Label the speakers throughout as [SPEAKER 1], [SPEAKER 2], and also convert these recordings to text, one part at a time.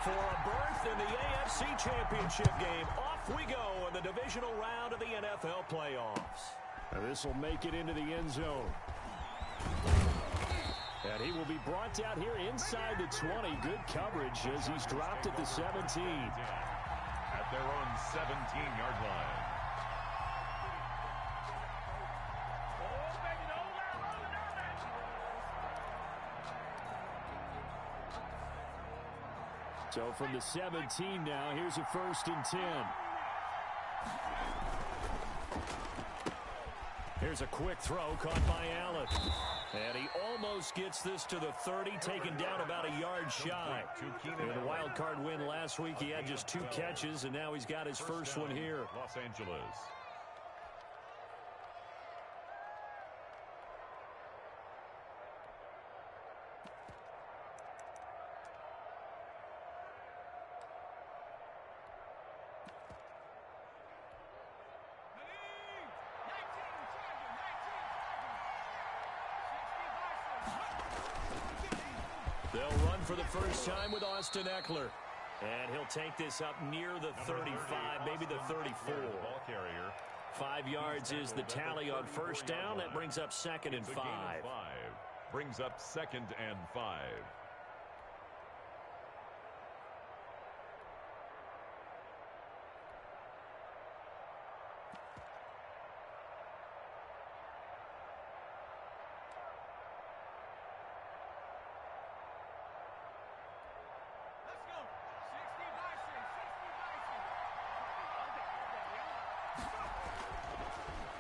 [SPEAKER 1] for a berth in the AFC Championship game. Off we go in the divisional round of the NFL playoffs. This will make it into the end zone. And he will be brought down here inside the 20. Good coverage as he's dropped at the 17.
[SPEAKER 2] At their own 17-yard line.
[SPEAKER 1] So from the 17 now, here's a 1st and 10. Here's a quick throw caught by Allen. And he almost gets this to the 30, taken down about a yard shy. In the wild card win last week, he had just 2 catches, and now he's got his first one here.
[SPEAKER 2] Los Angeles.
[SPEAKER 1] They'll run for the first time with Austin Eckler. And he'll take this up near the 35, maybe the 34. 5 yards is the tally on first down. That brings up 2nd and 5.
[SPEAKER 2] Brings up 2nd and 5.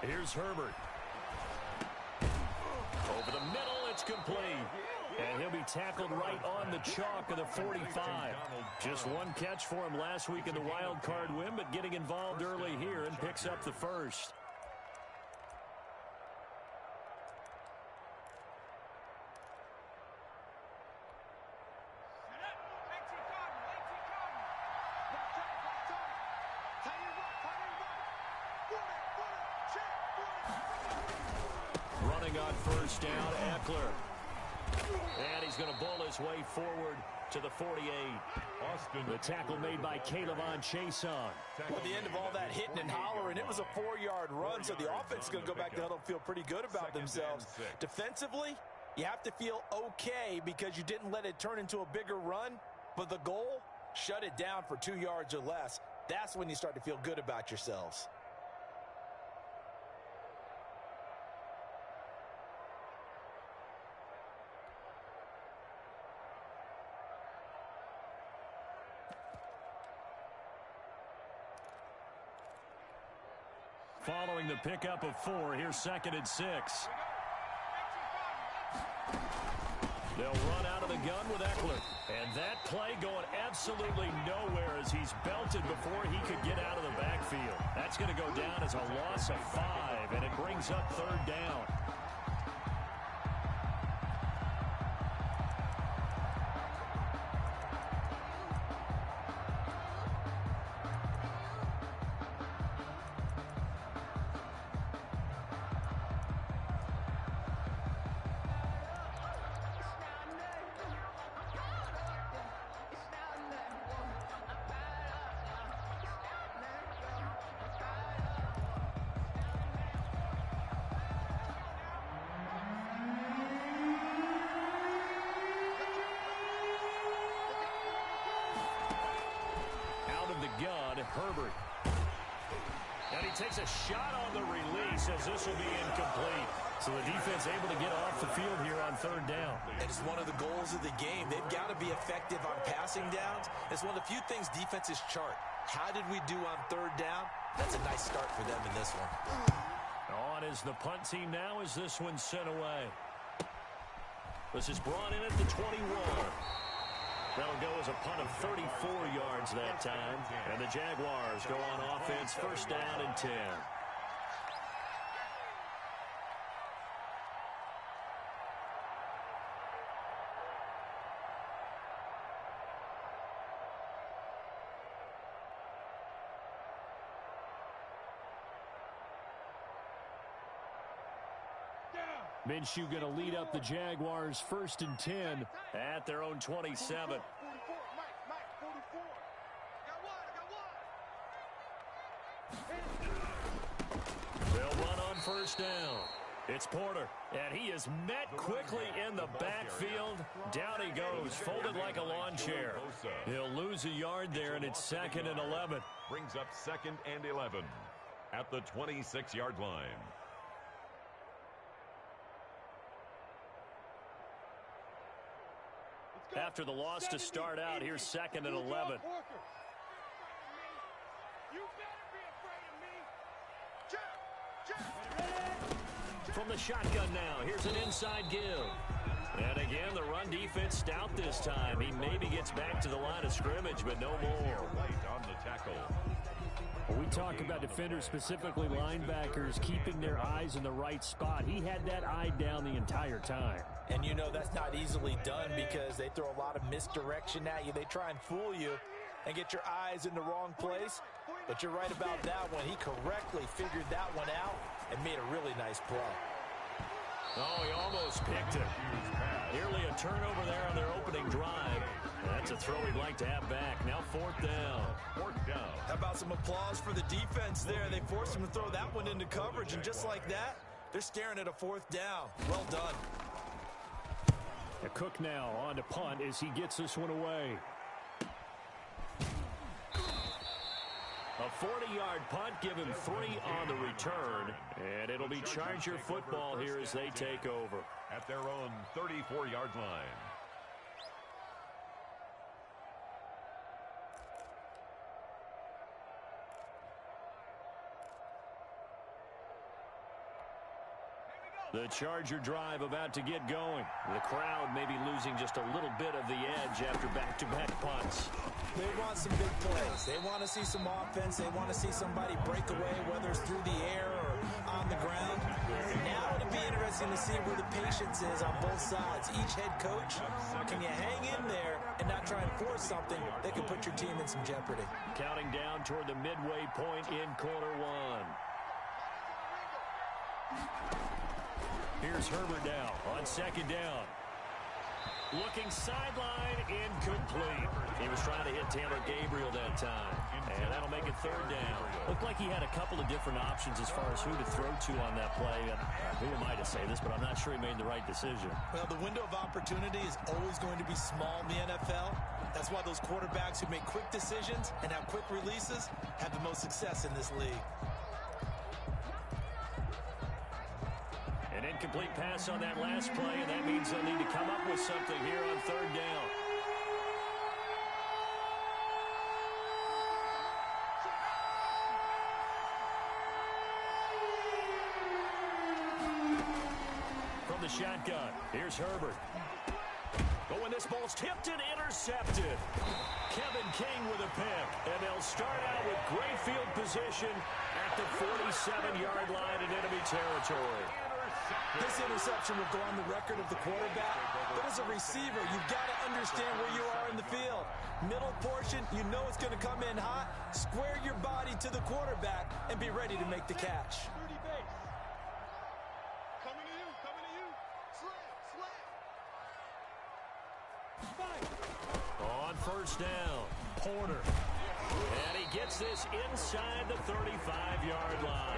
[SPEAKER 1] Here's Herbert. Over the middle, it's complete. And he'll be tackled right on the chalk of the 45. Just 1 catch for him last week in the wild card win, but getting involved early here and picks up the first. Running on first down, Eckler. And he's going to bull his way forward to the 48. The tackle made by Ki0 Chason.
[SPEAKER 3] At the end of all that hitting and hollering, it was a 4-yard run, so the offense is going to go back to huddle and feel pretty good about themselves. Defensively, you have to feel okay because you didn't let it turn into a bigger run, but the goal, shut it down for 2 yards or less. That's when you start to feel good about yourselves.
[SPEAKER 1] Following the pickup of 4, here's 2nd and 6. They'll run out of the gun with Eckler. And that play going absolutely nowhere as he's belted before he could get out of the backfield. That's going to go down as a loss of 5, and it brings up 3rd down. Herbert. And he takes a shot on the release as this will be incomplete. So the defense able to get off the field here on 3rd down.
[SPEAKER 3] It's one of the goals of the game. They've got to be effective on passing downs. It's one of the few things defenses chart. How did we do on 3rd down? That's a nice start for them in this one.
[SPEAKER 1] On is the punt team now as this one's sent away. This is brought in at the 21. That'll go as a punt of 34 yards that time. And the Jaguars go on offense, 1st down and 10. Minshew going to lead up the Jaguars 1st and 10 at their own 27. first down. It's Porter, and he is met quickly in the backfield. Down he goes, folded like a lawn chair. He'll lose a yard there, and it's 2nd and 11.
[SPEAKER 2] Brings up 2nd and 11 at the 26-yard line.
[SPEAKER 1] After the loss to start out, here's 2nd and 11. From the shotgun now, here's an inside give. And again, the run defense stout this time. He maybe gets back to the line of scrimmage, but no more.
[SPEAKER 2] Right on the tackle.
[SPEAKER 4] We talk about defenders, specifically linebackers, keeping their eyes in the right spot. He had that eye down the entire time.
[SPEAKER 3] And you know that's not easily done because they throw a lot of misdirection at you. They try and fool you and get your eyes in the wrong place. But you're right about that one. He correctly figured that one out and made a really nice play.
[SPEAKER 1] Oh, he almost picked it. Nearly a turnover there on their opening drive. That's a throw he'd like to have back. Now 4th down.
[SPEAKER 2] 4th down.
[SPEAKER 3] How about some applause for the defense there? They forced him to throw that one into coverage, and just like that, they're staring at a 4th down. Well done.
[SPEAKER 4] A Cook now on to punt as he gets this one away.
[SPEAKER 1] A 40-yard punt, give him 3 on the return, and it'll be Charger football here as they take over.
[SPEAKER 2] At their own 34-yard line.
[SPEAKER 1] The Charger drive about to get going. The crowd may be losing just a little bit of the edge after back-to-back punts.
[SPEAKER 3] They want some big plays. They want to see some offense. They want to see somebody break away, whether it's through the air or on the ground. Now it'll be interesting to see where the patience is on both sides. Each head coach, can you hang in there and not try and force something that could put your team in some jeopardy?
[SPEAKER 1] Counting down toward the midway point in quarter 1. Here's Herbert now on 2nd down. Looking sideline, incomplete. He was trying to hit Taylor Gabriel that time. And that'll make it 3rd down.
[SPEAKER 4] Looked like he had a couple of different options as far as who to throw to on that play. And who am I to say this, but I'm not sure he made the right decision.
[SPEAKER 3] Well, the window of opportunity is always going to be small in the NFL. That's why those quarterbacks who make quick decisions and have quick releases have the most success in this league.
[SPEAKER 1] An incomplete pass on that last play, and that means they'll need to come up with something here on 3rd down. From the shotgun, here's Herbert. Oh, and this ball's tipped and intercepted. Kevin King with a pick, and they'll start out with great field position at the 47-yard line in enemy territory.
[SPEAKER 3] This interception will go on the record of the quarterback, but as a receiver, you've got to understand where you are in the field. Middle portion, you know it's going to come in hot. Square your body to the quarterback and be ready to make the catch.
[SPEAKER 1] On 1st down, Porter. And he gets this inside the 35-yard line.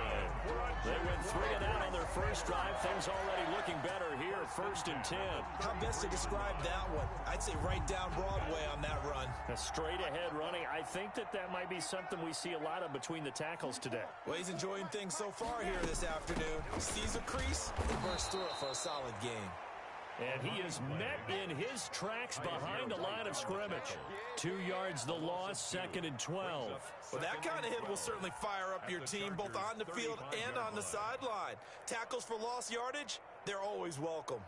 [SPEAKER 1] They went 3 and out on their first drive. Things already looking better here, 1st and 10.
[SPEAKER 3] How best to describe that one? I'd say right down Broadway on that run.
[SPEAKER 4] A straight-ahead running. I think that might be something we see a lot of between the tackles today.
[SPEAKER 3] Well, he's enjoying things so far here this afternoon. Sees a crease and bursts through it for a solid game.
[SPEAKER 1] And he is met in his tracks behind the line of scrimmage. 2 yards the loss, 2nd and 12.
[SPEAKER 3] Well, that kind of hit will certainly fire up your team both on the field and on the sideline. Tackles for lost yardage, they're always welcome.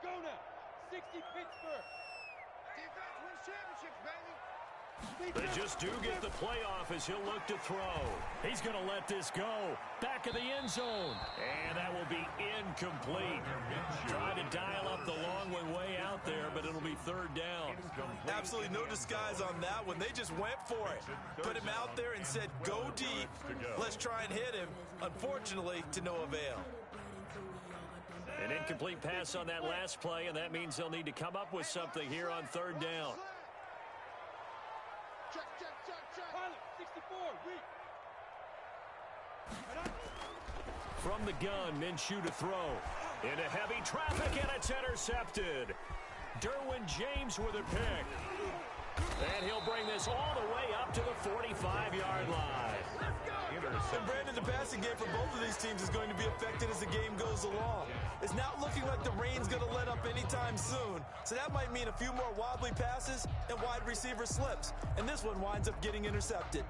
[SPEAKER 5] Go now. 60 Pittsburgh. Defense wins championships, baby.
[SPEAKER 1] They just do get the playoff as he'll look to throw.
[SPEAKER 4] He's going to let this go. Back of the end zone.
[SPEAKER 1] And that will be incomplete. Trying to dial up the long way out there, but it'll be third down.
[SPEAKER 3] Absolutely no disguise on that one. They just went for it. Put him out there and said, go deep. Let's try and hit him. Unfortunately, to no avail.
[SPEAKER 1] An incomplete pass on that last play, and that means they'll need to come up with something here on third down. From the gun, Minshew to throw. Into heavy traffic, and it's intercepted. Derwin James with a pick. And he'll bring this all the way up to the 45-yard line.
[SPEAKER 3] And Brandon, the passing game for both of these teams is going to be affected as the game goes along. It's not looking like the rain's going to let up anytime soon. So that might mean a few more wobbly passes and wide receiver slips. And this one winds up getting intercepted.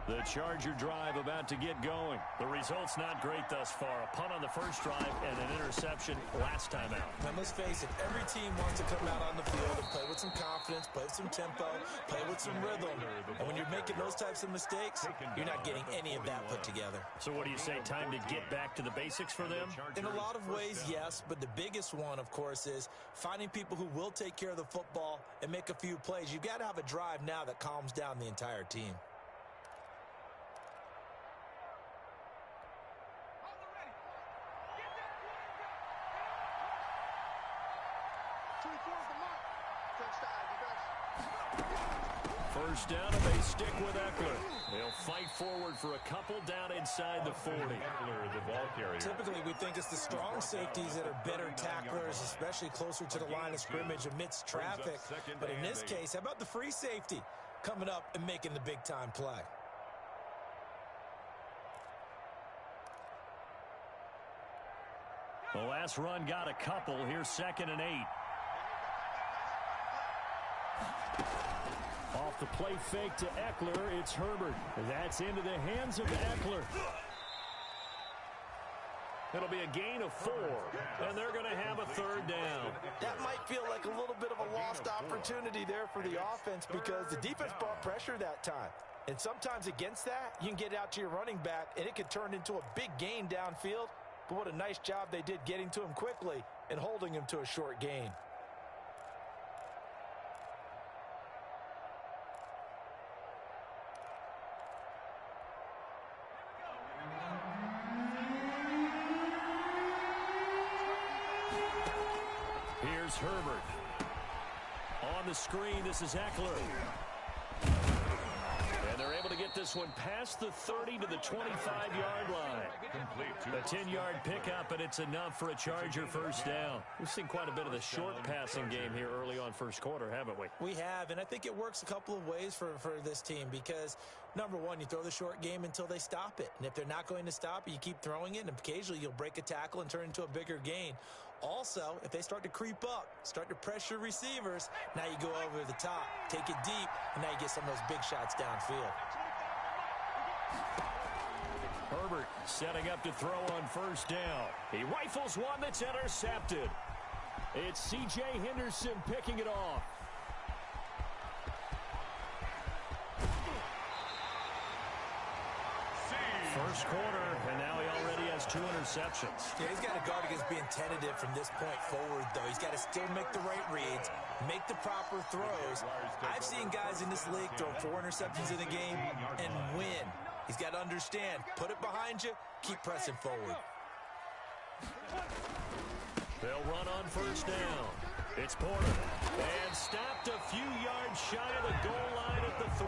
[SPEAKER 1] The Charger drive about to get going. The result's not great thus far. A punt on the first drive and an interception last time out.
[SPEAKER 3] Now, let's face it, every team wants to come out on the field and play with some confidence, play with some tempo, play with some rhythm. And when you're making those types of mistakes, you're not getting any of that put together.
[SPEAKER 1] So what do you say, time to get back to the basics for them?
[SPEAKER 3] In a lot of ways, yes, but the biggest one, of course, is finding people who will take care of the football and make a few plays. You've got to have a drive now that calms down the entire team.
[SPEAKER 1] First down, and they stick with Eckler. They'll fight forward for a couple down inside the 40.
[SPEAKER 2] Eckler, the ball carrier.
[SPEAKER 3] Typically, we think it's the strong safeties that are better tacklers, especially closer to the line of scrimmage amidst traffic. But in this case, how about the free safety coming up and making the big-time play?
[SPEAKER 1] The last run got a couple. Here's 2nd and 8. Off the play fake to Eckler, it's Herbert. That's into the hands of Eckler. It'll be a gain of 4, and they're going to have a third down.
[SPEAKER 3] That might feel like a little bit of a lost opportunity there for the offense because the defense brought pressure that time. And sometimes against that, you can get out to your running back, and it could turn into a big gain downfield. But what a nice job they did getting to him quickly and holding him to a short gain.
[SPEAKER 1] Here's Herbert. On the screen, this is Eckler. And they're able to get this one past the 30 to the 25-yard line. A 10-yard pickup, and it's enough for a Charger first down. We've seen quite a bit of the short passing game here early on first quarter, haven't we?
[SPEAKER 3] We have, and I think it works a couple of ways for this team because, number one, you throw the short game until they stop it. And if they're not going to stop it, you keep throwing it, and occasionally you'll break a tackle and turn it into a bigger gain. Also, if they start to creep up, start to pressure receivers, now you go over the top, take it deep, and now you get some of those big shots downfield.
[SPEAKER 1] Herbert setting up to throw on first down. He rifles one that's intercepted. It's C.J. Henderson picking it off. First quarter, and now he already has 2 interceptions.
[SPEAKER 3] Yeah, he's got to guard against being tentative from this point forward, though. He's got to still make the right reads, make the proper throws. I've seen guys in this league throw 4 interceptions in a game and win. He's got to understand, put it behind you, keep pressing forward.
[SPEAKER 1] They'll run on first down. It's Porter. And stopped a few yards shy of the goal line at the 3.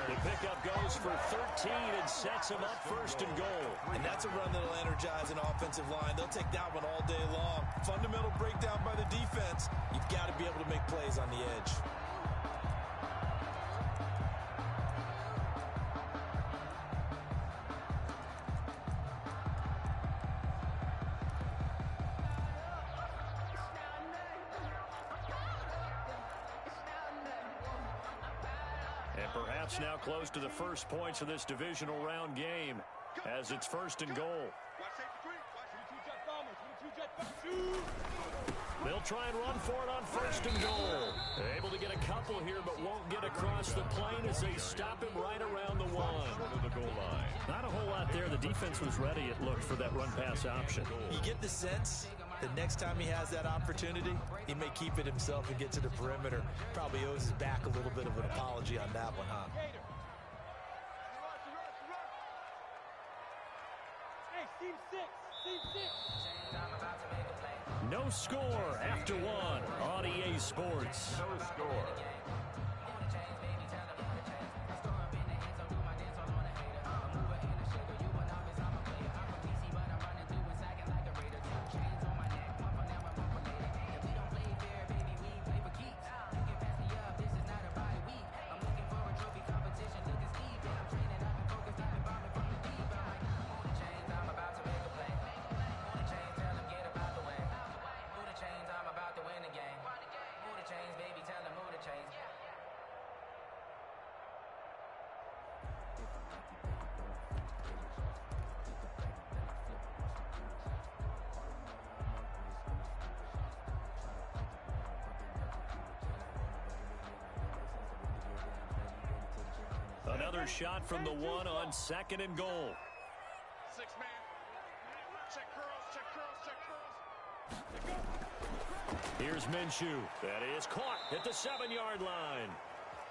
[SPEAKER 1] The pickup goes for 13 and sets him up first and goal.
[SPEAKER 3] And that's a run that'll energize an offensive line. They'll take that one all day long. Fundamental breakdown by the defense. You've got to be able to make plays on the edge.
[SPEAKER 1] Perhaps now close to the first points of this divisional round game as it's first and goal. They'll try and run for it on 1st and goal. Able to get a couple here, but won't get across the plane as they stop him right around the 1.
[SPEAKER 2] To the goal line.
[SPEAKER 4] Not a whole lot there. The defense was ready, it looked, for that run-pass option.
[SPEAKER 3] You get the sense that next time he has that opportunity, he may keep it himself and get to the perimeter. Probably owes his back a little bit of an apology on that one, huh?
[SPEAKER 4] No score after 1 on EA Sports.
[SPEAKER 2] No score.
[SPEAKER 1] Another shot from the 1 on 2nd and goal.
[SPEAKER 5] 6-man. Check curls.
[SPEAKER 1] Here's Minshew. That is caught at the 7-yard line.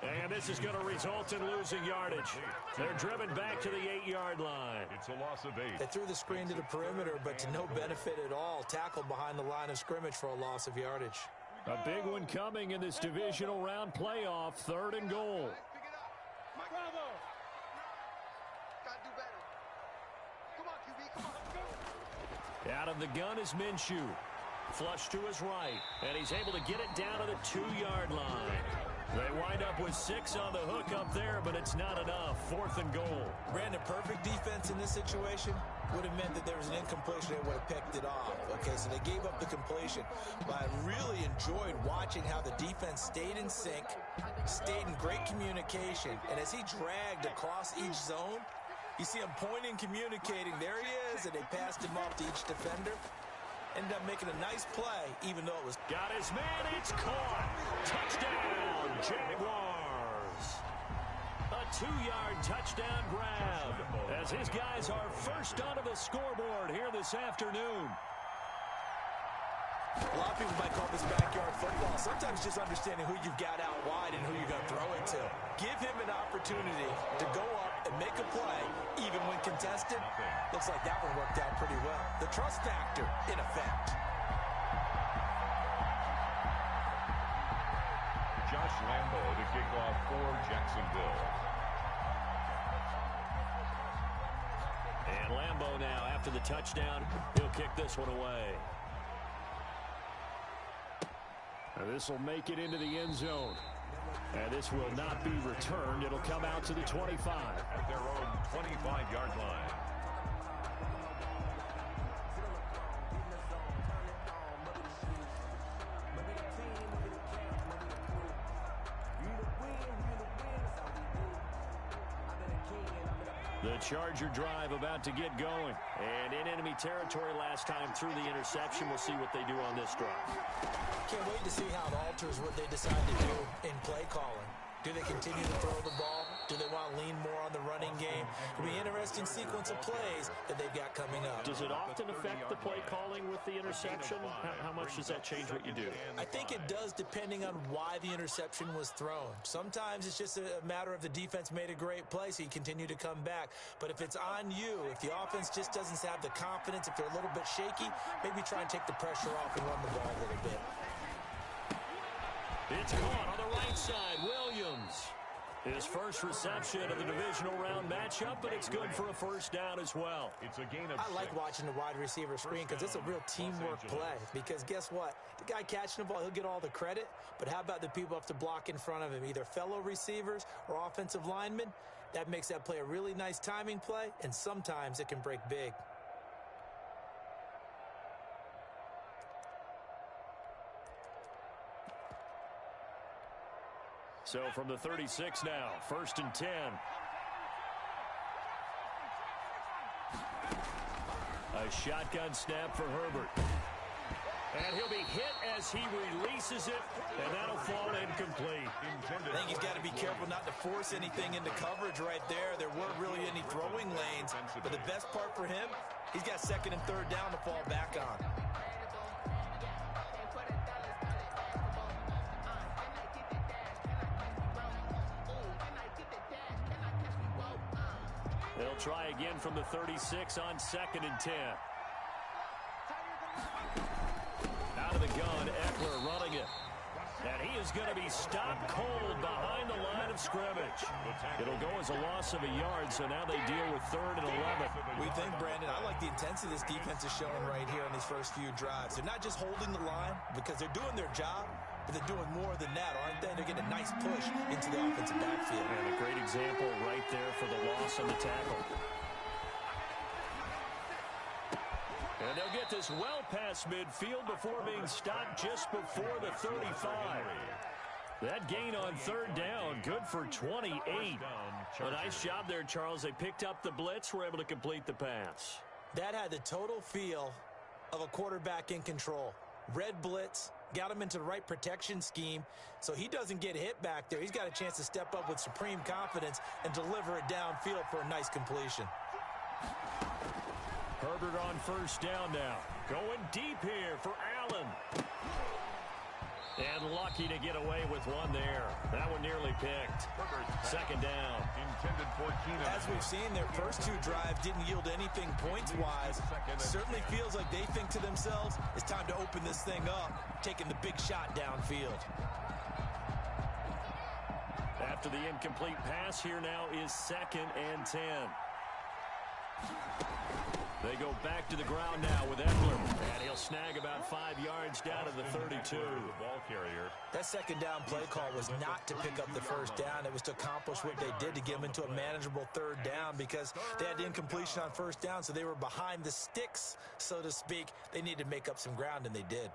[SPEAKER 1] And this is going to result in losing yardage. They're driven back to the 8-yard line.
[SPEAKER 2] It's a loss of 8.
[SPEAKER 3] They threw the screen to the perimeter, but to no benefit at all. Tackled behind the line of scrimmage for a loss of yardage.
[SPEAKER 4] A big one coming in this divisional round playoff. 3rd and goal.
[SPEAKER 5] Bravo. Gotta do better. Come on, QB. Come on.
[SPEAKER 1] Out of the gun is Minshew. Flush to his right. And he's able to get it down to the 2-yard line. They wind up with 6 on the hook up there, but it's not enough. 4th and goal.
[SPEAKER 3] Brandon, perfect defense in this situation would have meant that there was an incompletion. They would have picked it off. Okay, so they gave up the completion. But I really enjoyed watching how the defense stayed in sync, stayed in great communication. And as he dragged across each zone, you see him pointing, communicating. There he is, and they passed him off to each defender. Ended up making a nice play, even though it was...
[SPEAKER 1] Got his man, it's caught. Touchdown, Jaguars. A 2-yard touchdown grab as his guys are first onto the scoreboard here this afternoon.
[SPEAKER 3] A lot of people might call this backyard football. Sometimes just understanding who you've got out wide and who you're going to throw it to. Give him an opportunity to go up and make a play, even when contested. Looks like that one worked out pretty well. The trust factor, in effect.
[SPEAKER 2] Josh Lambo to kick off for Jacksonville.
[SPEAKER 1] And Lambo now, after the touchdown, he'll kick this one away.
[SPEAKER 4] This will make it into the end zone. And this will not be returned. It'll come out to the 25.
[SPEAKER 2] At their own 25-yard line.
[SPEAKER 1] The Charger drive about to get going. And in enemy territory last time through the interception. We'll see what they do on this drive.
[SPEAKER 3] Can't wait to see how it alters what they decide to do in play calling. Do they continue to throw the ball? Do they want to lean more on the running game? It'll be an interesting sequence of plays that they've got coming up.
[SPEAKER 1] Does it often affect the play calling with the interception? How much does that change what you do?
[SPEAKER 3] I think it does, depending on why the interception was thrown. Sometimes it's just a matter of the defense made a great play, so you continue to come back. But if it's on you, if the offense just doesn't have the confidence, if they're a little bit shaky, maybe try and take the pressure off and run the ball a little bit.
[SPEAKER 1] It's caught on the right side. Williams. His first reception of the divisional round matchup, but it's good for a first down as well.
[SPEAKER 2] It's a gain of
[SPEAKER 3] I like
[SPEAKER 2] 6.
[SPEAKER 3] watching the wide receiver screen because it's a real teamwork play. Because guess what? The guy catching the ball, he'll get all the credit. But how about the people who have to block in front of him, either fellow receivers or offensive linemen? That makes that play a really nice timing play, and sometimes it can break big.
[SPEAKER 1] So from the 36 now, 1st and 10. A shotgun snap for Herbert.
[SPEAKER 4] And he'll be hit as he releases it, and that'll fall incomplete.
[SPEAKER 3] I think he's got to be careful not to force anything into coverage right there. There weren't really any throwing lanes, but the best part for him, he's got second and third down to fall back on.
[SPEAKER 4] They'll try again from the 36 on 2nd and 10. Out of the gun, Eckler running it. And he is going to be stopped cold behind the line of scrimmage. It'll go as a loss of a yard, so now they deal with 3rd and 11.
[SPEAKER 3] We think, Brandon, I like the intensity this defense is showing right here in these first few drives. They're not just holding the line because they're doing their job, but they're doing more than that, aren't they? They're getting a nice push into the offensive backfield.
[SPEAKER 4] And a great example right there for the loss on the tackle. And they'll get this well past midfield before being stopped just before the 35. That gain on 3rd down, good for 28. A nice job there, Charles. They picked up the blitz, were able to complete the pass.
[SPEAKER 3] That had the total feel of a quarterback in control. Red blitz, got him into the right protection scheme, so he doesn't get hit back there. He's got a chance to step up with supreme confidence and deliver it downfield for a nice completion.
[SPEAKER 4] Herbert on 1st down now. Going deep here for Allen. And lucky to get away with one there. That one nearly picked. 2nd down.
[SPEAKER 2] Intended for Keenan.
[SPEAKER 3] As we've seen, their first 2 drives didn't yield anything points-wise. Certainly feels like they think to themselves, it's time to open this thing up, taking the big shot downfield.
[SPEAKER 4] After the incomplete pass, here now is 2nd and 10. They go back to the ground now with Eckler. And he'll snag about 5 yards down to the 32.
[SPEAKER 2] Ball carrier.
[SPEAKER 3] That 2nd down play call was not to pick up the 1st down. It was to accomplish what they did to get them into a manageable 3rd down because they had the incompletion on 1st down, so they were behind the sticks, so to speak. They needed to make up some ground, and they did.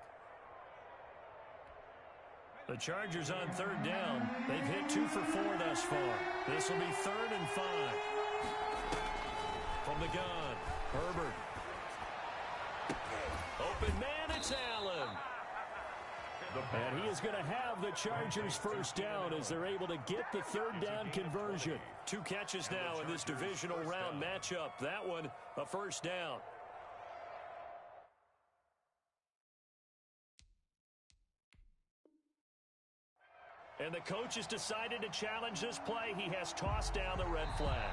[SPEAKER 4] The Chargers on 3rd down. They've hit 2 for 4 thus far. This will be 3rd and 5. From the gun, Herbert. Open man, it's Allen. And he is going to have the Chargers 1st down as they're able to get the 3rd down conversion. 2 catches now in this divisional round matchup. That one, a 1st down. And the coach has decided to challenge this play. He has tossed down the red flag.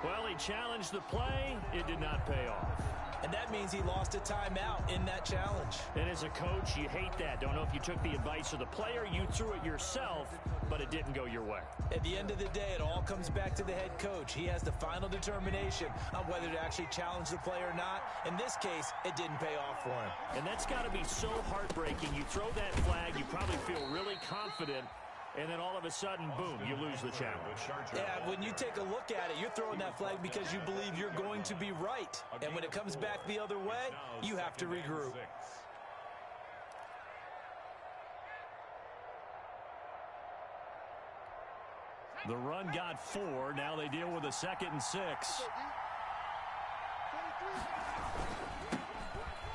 [SPEAKER 4] Well, he challenged the play. It did not pay off.
[SPEAKER 3] And that means he lost a timeout in that challenge.
[SPEAKER 4] And as a coach, you hate that. Don't know if you took the advice of the player. You threw it yourself, but it didn't go your way.
[SPEAKER 3] At the end of the day, it all comes back to the head coach. He has the final determination on whether to actually challenge the play or not. In this case, it didn't pay off for him.
[SPEAKER 4] And that's got to be so heartbreaking. You throw that flag, you probably feel really confident, and then all of a sudden, boom, you lose the challenge.
[SPEAKER 3] Yeah, when you take a look at it, you're throwing that flag because you believe you're going to be right. And when it comes back the other way, you have to regroup.
[SPEAKER 4] The run got 4. Now they deal with a 2nd and 6.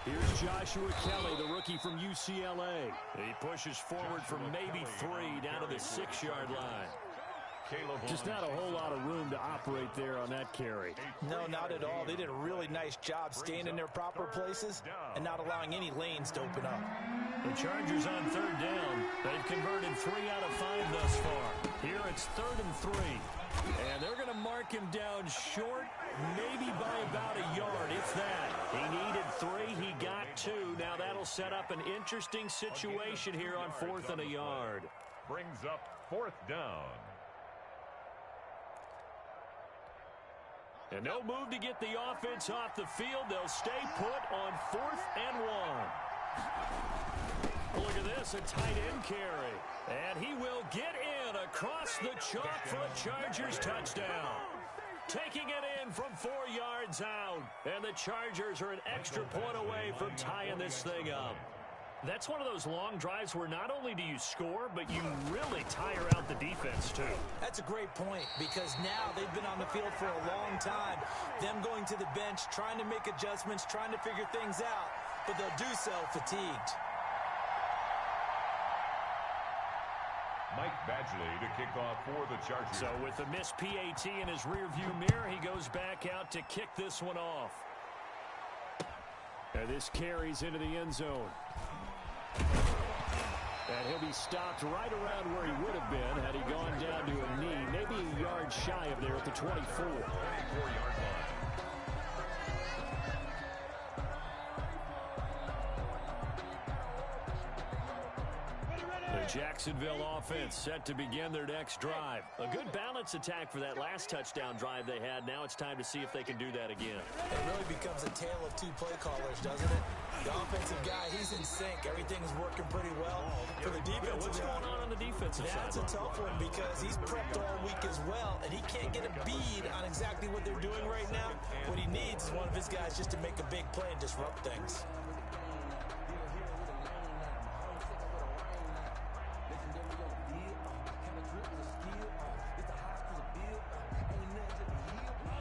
[SPEAKER 4] Here's Joshua Kelly, the rookie from UCLA. He pushes forward from maybe 3 down to the 6-yard line. Just not a whole lot of room to operate there on that carry.
[SPEAKER 3] No, not at all. They did a really nice job staying in their proper places and not allowing any lanes to open up.
[SPEAKER 4] The Chargers on 3rd down. They've converted 3 out of 5 thus far. Here it's 3rd and 3. And they're going to mark him down short, maybe by about a yard, if that. He needed 3. He got 2. Now that'll set up an interesting situation here on 4th and a yard.
[SPEAKER 2] Brings up 4th down.
[SPEAKER 4] And no move to get the offense off the field. They'll stay put on 4th and 1. Look at this, a tight end carry. And he will get in across the chalk for a Chargers touchdown. Taking it in from 4 yards out. And the Chargers are an extra point away from tying this thing up. That's one of those long drives where not only do you score, but you really tire out the defense, too.
[SPEAKER 3] That's a great point, because now they've been on the field for a long time. Them going to the bench, trying to make adjustments, trying to figure things out, but they'll do so fatigued.
[SPEAKER 2] Mike Badgley to kick off for the Chargers.
[SPEAKER 4] So with a missed PAT in his rearview mirror, he goes back out to kick this one off. And this carries into the end zone. And he'll be stopped right around where he would have been had he gone down to a knee, maybe a yard shy of there at the 24.
[SPEAKER 2] 24-yard line.
[SPEAKER 4] The Jacksonville offense set to begin their next drive. A good balance attack for that last touchdown drive they had. Now it's time to see if they can do that again.
[SPEAKER 3] It really becomes a tale of two play callers, doesn't it? The offensive guy, he's in sync. Everything's working pretty well. For the defensive
[SPEAKER 4] What's going on the defensive side?
[SPEAKER 3] That's a tough one because he's prepped all week as well, and he can't get a bead on exactly what they're doing right now. What he needs is one of his guys just to make a big play and disrupt things.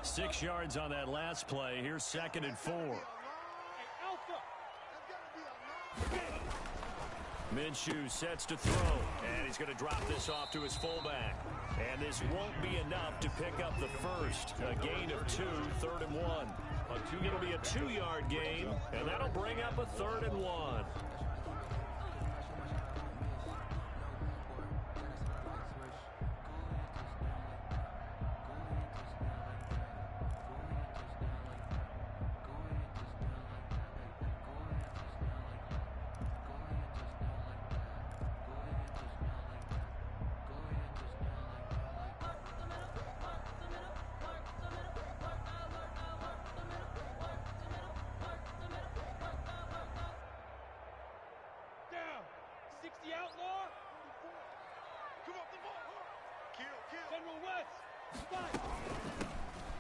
[SPEAKER 4] Six yards on that last play. Here's 2nd and 4. Minshew sets to throw, and he's going to drop this off to his fullback. And this won't be enough to pick up the first. A gain of 2, 3rd and 1. It'll be a 2-yard gain, and that'll bring up a 3rd and 1.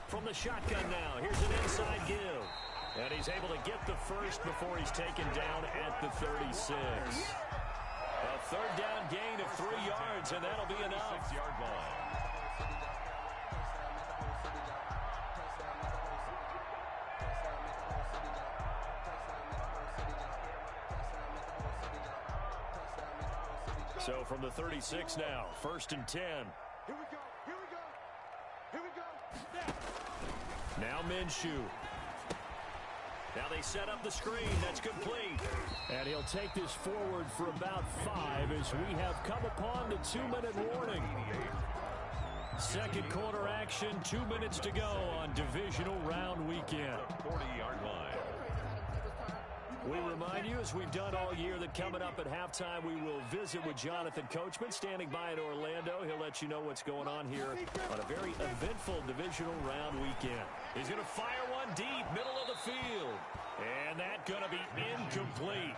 [SPEAKER 4] From the shotgun now, here's an inside give. And he's able to get the first before he's taken down at the 36. A 3rd down gain of 3 yards, and that'll be enough.
[SPEAKER 2] 6-yard line.
[SPEAKER 4] So from the 36 now, 1st and 10.
[SPEAKER 5] Here we go. Here we go. Here we go.
[SPEAKER 4] Now Minshew. Now they set up the screen. That's complete. And he'll take this forward for about 5 as we have come upon the 2-minute warning. Second quarter action, 2 minutes to go on divisional round weekend.
[SPEAKER 2] 40-yard line.
[SPEAKER 4] We remind you, as we've done all year, that coming up at halftime, we will visit with Jonathan Coachman, standing by in Orlando. He'll let you know what's going on here on a very eventful divisional round weekend. He's going to fire one deep, middle of the field. And that's going to be incomplete.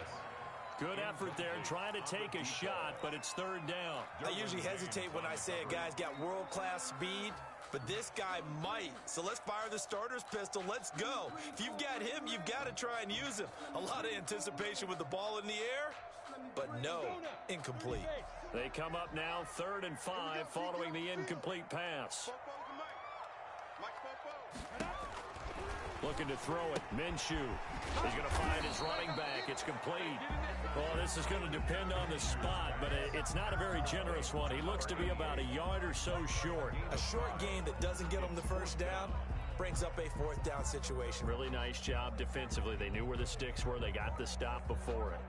[SPEAKER 4] Good effort there, trying to take a shot, but it's 3rd down.
[SPEAKER 3] I usually hesitate when I say a guy's got world-class speed, but this guy might. So let's fire the starter's pistol. Let's go. If you've got him, you've got to try and use him. A lot of anticipation with the ball in the air, but no, incomplete.
[SPEAKER 4] They come up now, 3rd and 5, following the incomplete pass. Looking to throw it. Minshew. He's going to find his running back. It's complete. Well, this is going to depend on the spot, but it's not a very generous one. He looks to be about a yard or so short.
[SPEAKER 3] A short gain that doesn't get him the first down brings up a 4th down situation.
[SPEAKER 4] Really nice job defensively. They knew where the sticks were. They got the stop before it.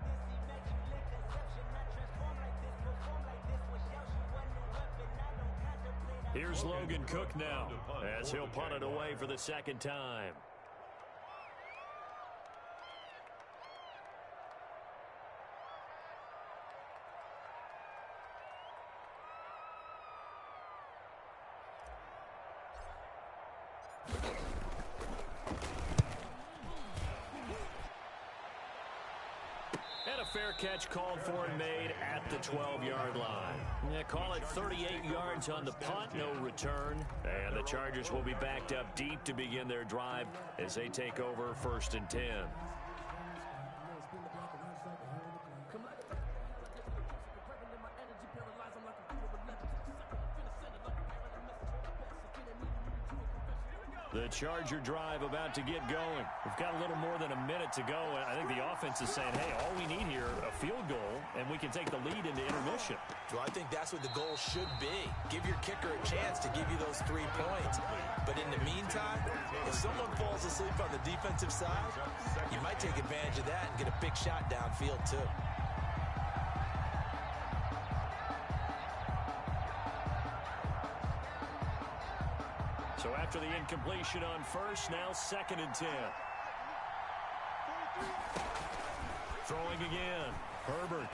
[SPEAKER 4] Here's Logan Cook now as he'll punt it away for the 2nd time. And a fair catch called for and made at the 12-yard line. Yeah, call it 38 yards on the punt, no return. And the Chargers will be backed up deep to begin their drive as they take over 1st and 10. Charger drive about to get going. We've got a little more than a minute to go. I think the offense is saying, hey, all we need here, a field goal, and we can take the lead into intermission.
[SPEAKER 3] Well, I think that's what the goal should be. Give your kicker a chance to give you those 3 points. But in the meantime, if someone falls asleep on the defensive side, you might take advantage of that and get a big shot downfield, too.
[SPEAKER 4] So after the incompletion on first, now 2nd and 10. Throwing again. Herbert.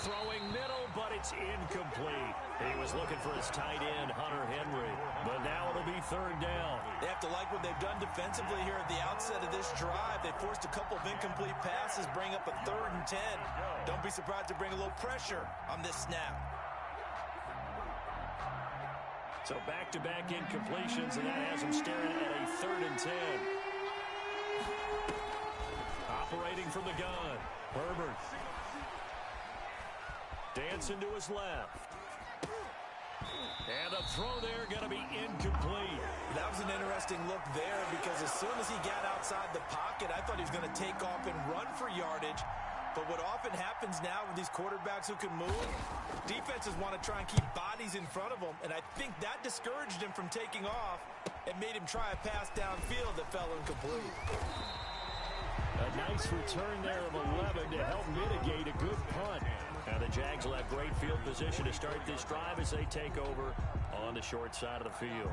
[SPEAKER 4] Throwing middle, but it's incomplete. He was looking for his tight end, Hunter Henry. But now it'll be 3rd down.
[SPEAKER 3] They have to like what they've done defensively here at the outset of this drive. They forced a couple of incomplete passes, bring up a 3rd and 10. Don't be surprised to bring a little pressure on this snap.
[SPEAKER 4] So back-to-back incompletions, and that has him staring at a 3rd and 10. Operating from the gun. Herbert. Dancing to his left. And a throw there going to be incomplete.
[SPEAKER 3] That was an interesting look there because as soon as he got outside the pocket, I thought he was going to take off and run for yardage. But what often happens now with these quarterbacks who can move, defenses want to try and keep bodies in front of them, and I think that discouraged him from taking off and made him try a pass downfield that fell incomplete.
[SPEAKER 4] A nice return there of 11 to help mitigate a good punt. Now the Jags will have great field position to start this drive as they take over on the short side of the field.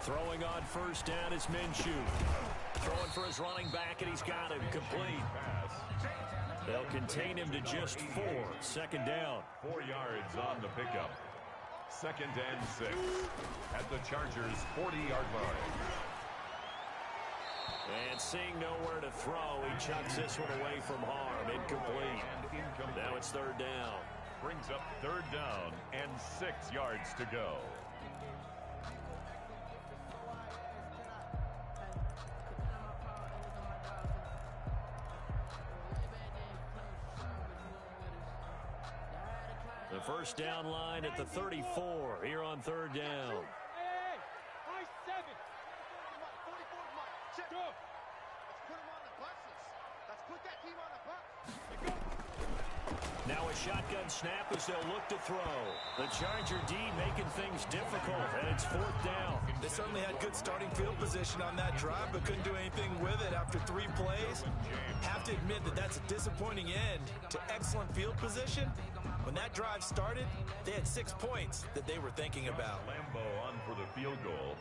[SPEAKER 4] Throwing on first down is Minshew. Throwing for his running back, and he's got him complete. They'll contain him to just 4. 2nd down.
[SPEAKER 2] 4 yards on the pickup. 2nd and 6 at the Chargers' 40-yard line.
[SPEAKER 4] And seeing nowhere to throw, he chucks this one away from harm. Incomplete. Now it's 3rd down.
[SPEAKER 2] Brings up 3rd down and 6 yards to go.
[SPEAKER 4] The first down line at the 34 here on 3rd down. Now a shotgun snap as they'll look to throw. The Charger D making things difficult, and it's 4th down.
[SPEAKER 3] They certainly had good starting field position on that drive, but couldn't do anything with it after 3 plays. Have to admit that that's a disappointing end to excellent field position. When that drive started, they had 6 points that they were thinking about.
[SPEAKER 2] Lambo on for the field goal.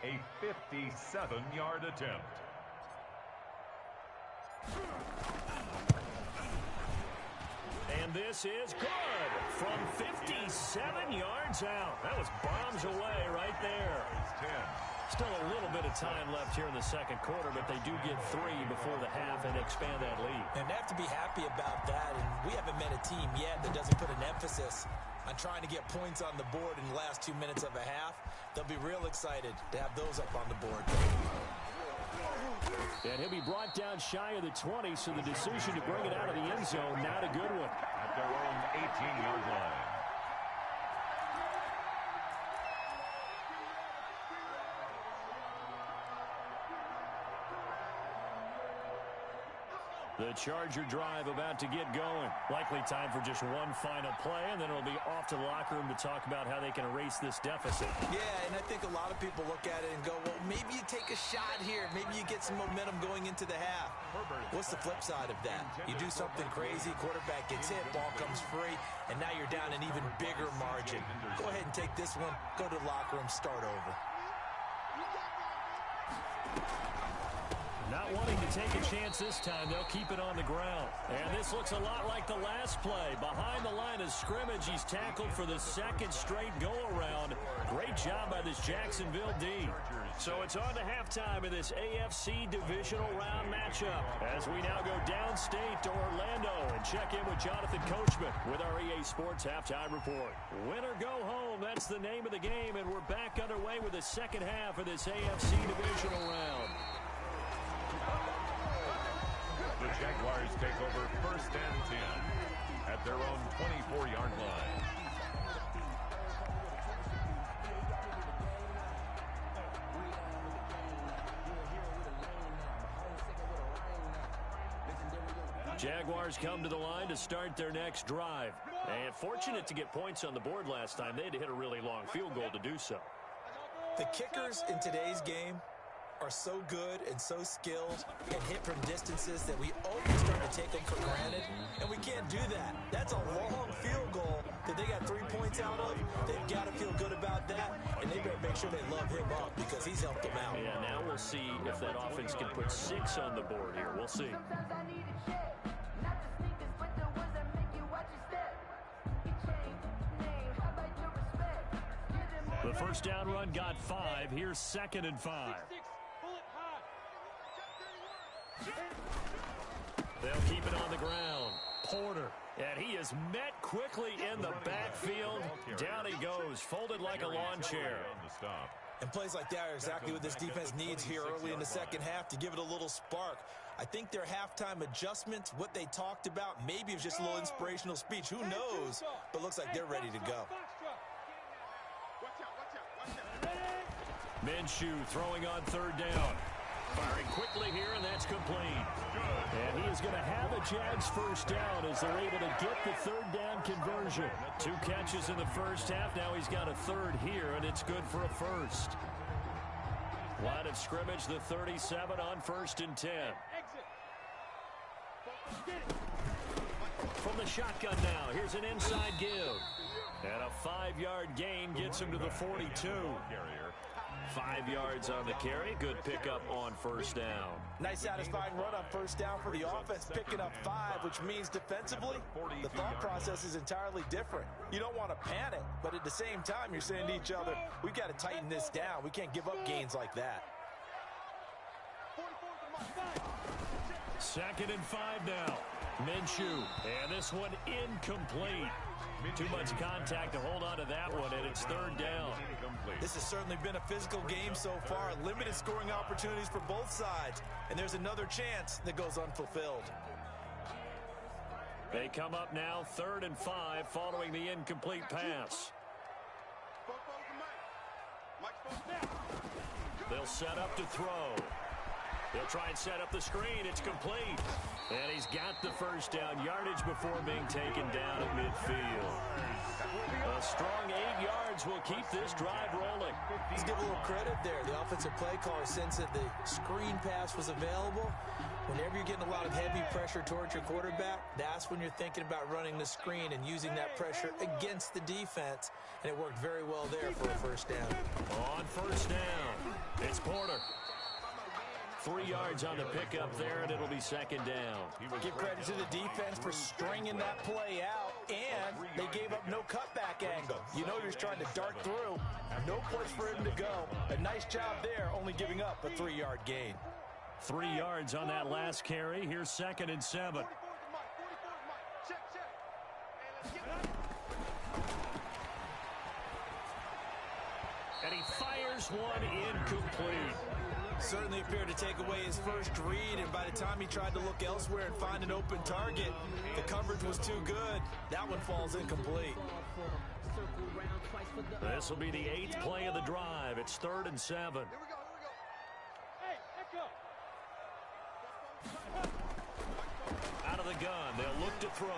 [SPEAKER 2] A 57-yard attempt.
[SPEAKER 4] And this is good from 57 yards out. That was bombs away right there. Still a little bit of time left here in the 2nd quarter, but they do get 3 before the half and expand that lead.
[SPEAKER 3] And they have to be happy about that, and we haven't met a team yet that doesn't put an emphasis on trying to get points on the board in the last 2 minutes of a half. They'll be real excited to have those up on the board.
[SPEAKER 4] And he'll be brought down shy of the 20, so the decision to bring it out of the end zone, not a good one.
[SPEAKER 2] At their own 18-yard line.
[SPEAKER 4] The Charger drive about to get going. Likely time for just one final play, and then it'll be off to the locker room to talk about how they can erase this deficit.
[SPEAKER 3] Yeah, and I think a lot of people look at it and go, well, maybe you take a shot here. Maybe you get some momentum going into the half. What's the flip side of that? You do something crazy, quarterback gets hit, ball comes free, and now you're down an even bigger margin. Go ahead and take this one, go to the locker room, start over.
[SPEAKER 4] Not wanting to take a chance this time, they'll keep it on the ground. And this looks a lot like the last play. Behind the line of scrimmage, he's tackled for the second straight go-around. Great job by this Jacksonville D. So it's on to halftime in this AFC divisional round matchup as we now go downstate to Orlando and check in with Jonathan Coachman with our EA Sports Halftime Report. Win or go home, that's the name of the game, and we're back underway with the second half of this AFC divisional round.
[SPEAKER 2] The Jaguars take over 1st and 10 at their own 24-yard line.
[SPEAKER 4] Jaguars come to the line to start their next drive. And fortunate to get points on the board last time. They had to hit a really long field goal to do so.
[SPEAKER 3] The kickers in today's game are so good and so skilled and hit from distances that we always start to take them for granted, and we can't do that. That's a long field goal that they got 3 points out of. They've got to feel good about that, and they better make sure they love him up because he's helped them out.
[SPEAKER 4] Yeah, now we'll see if that offense can put 6 on the board here. We'll see. The first down run got 5. Here's 2nd and 5. They'll keep it on the ground. Porter. And he is met quickly in the backfield. Down he goes, folded like a lawn chair.
[SPEAKER 3] And plays like that are exactly what this defense needs here early in the second half to give it a little spark. I think their halftime adjustment, what they talked about, maybe it was just a little inspirational speech. Who knows? But looks like they're ready to go.
[SPEAKER 4] Minshew throwing on 3rd down. Firing quickly here, and that's complete. And he is going to have a Jags first down as they're able to get the 3rd down conversion. 2 catches in the first half. Now he's got a 3rd here, and it's good for a first. Line of scrimmage, the 37 on 1st and 10. From the shotgun now, here's an inside give. And a 5-yard gain gets him to the 42. 5 yards on the carry. Good pickup on 1st down.
[SPEAKER 3] Nice satisfying run on 1st down for the offense, picking up 5, which means defensively, the thought process is entirely different. You don't want to panic, but at the same time, you're saying to each other, we've got to tighten this down. We can't give up gains like that.
[SPEAKER 4] 2nd and 5 now. Minshew, and this one incomplete. Too much contact to hold on to that one, and it's 3rd down.
[SPEAKER 3] This has certainly been a physical game so far. Limited scoring opportunities for both sides, and there's another chance that goes unfulfilled.
[SPEAKER 4] They come up now 3rd and 5 following the incomplete pass. They'll set up to throw. They'll try and set up the screen. It's complete. And he's got the first down yardage before being taken down at midfield. A strong 8 yards will keep this drive rolling.
[SPEAKER 3] Let's give a little credit there. The offensive play caller, since that the screen pass was available, whenever you're getting a lot of heavy pressure towards your quarterback, that's when you're thinking about running the screen and using that pressure against the defense. And it worked very well there for a first down.
[SPEAKER 4] On 1st down, it's Porter. 3 yards on the pickup there, and it'll be 2nd down.
[SPEAKER 3] Give credit to the defense for stringing that play out, and they gave up no cutback angle. You know you're trying to dart through. No place for him to go. A nice job there, only giving up a 3-yard gain.
[SPEAKER 4] 3 yards on that last carry. Here's 2nd and 7. And he fires one incomplete.
[SPEAKER 3] Certainly appeared to take away his first read, and by the time he tried to look elsewhere and find an open target, the coverage was too good. That one falls incomplete.
[SPEAKER 4] This will be the 8th play of the drive. It's 3rd and 7. Out of the gun, they'll look to throw.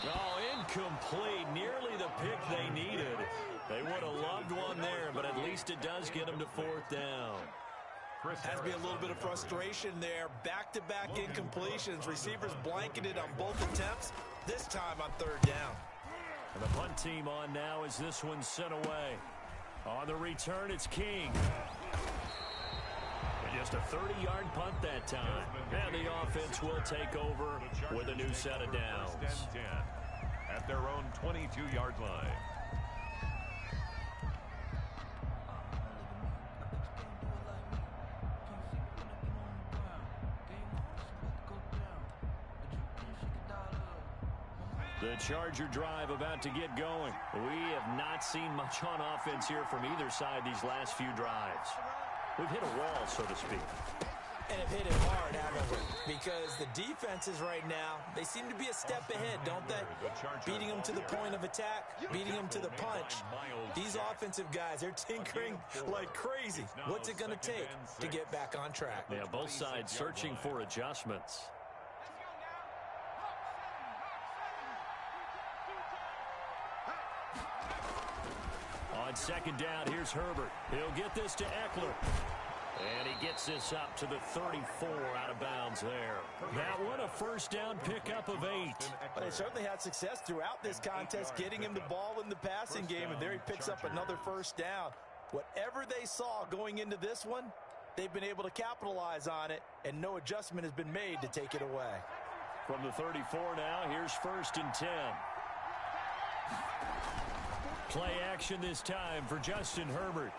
[SPEAKER 4] Oh, incomplete. Nearly the pick they needed. They would have loved one there, but at least it does get them to 4th down.
[SPEAKER 3] Has to be a little bit of frustration there. Back-to-back incompletions. Receivers blanketed on both attempts, this time on 3rd down.
[SPEAKER 4] And the punt team on now as this one's sent away. On the return, it's King. Just a 30-yard punt that time. And the offense will take over with a new set of downs.
[SPEAKER 2] 10 at their own 22-yard line.
[SPEAKER 4] The Charger drive about to get going. We have not seen much on offense here from either side these last few drives. We've hit a wall, so to speak.
[SPEAKER 3] And have hit it hard, haven't we? Because the defenses right now, they seem to be a step ahead, don't they? Beating them to the point of attack, beating them to the punch. These offensive guys, they're tinkering like crazy. What's it going to take to get back on track?
[SPEAKER 4] Yeah, both sides searching for adjustments. On second down, here's Herbert. He'll get this to Eckler. And he gets this up to the 34 out of bounds there. That one a first down pickup of 8.
[SPEAKER 3] Well, they certainly had success throughout this contest, getting him the ball in the passing game, and there he picks up another first down. Whatever they saw going into this one, they've been able to capitalize on it, and no adjustment has been made to take it away.
[SPEAKER 4] From the 34 now, here's 1st and 10. Play action this time for Justin Herbert.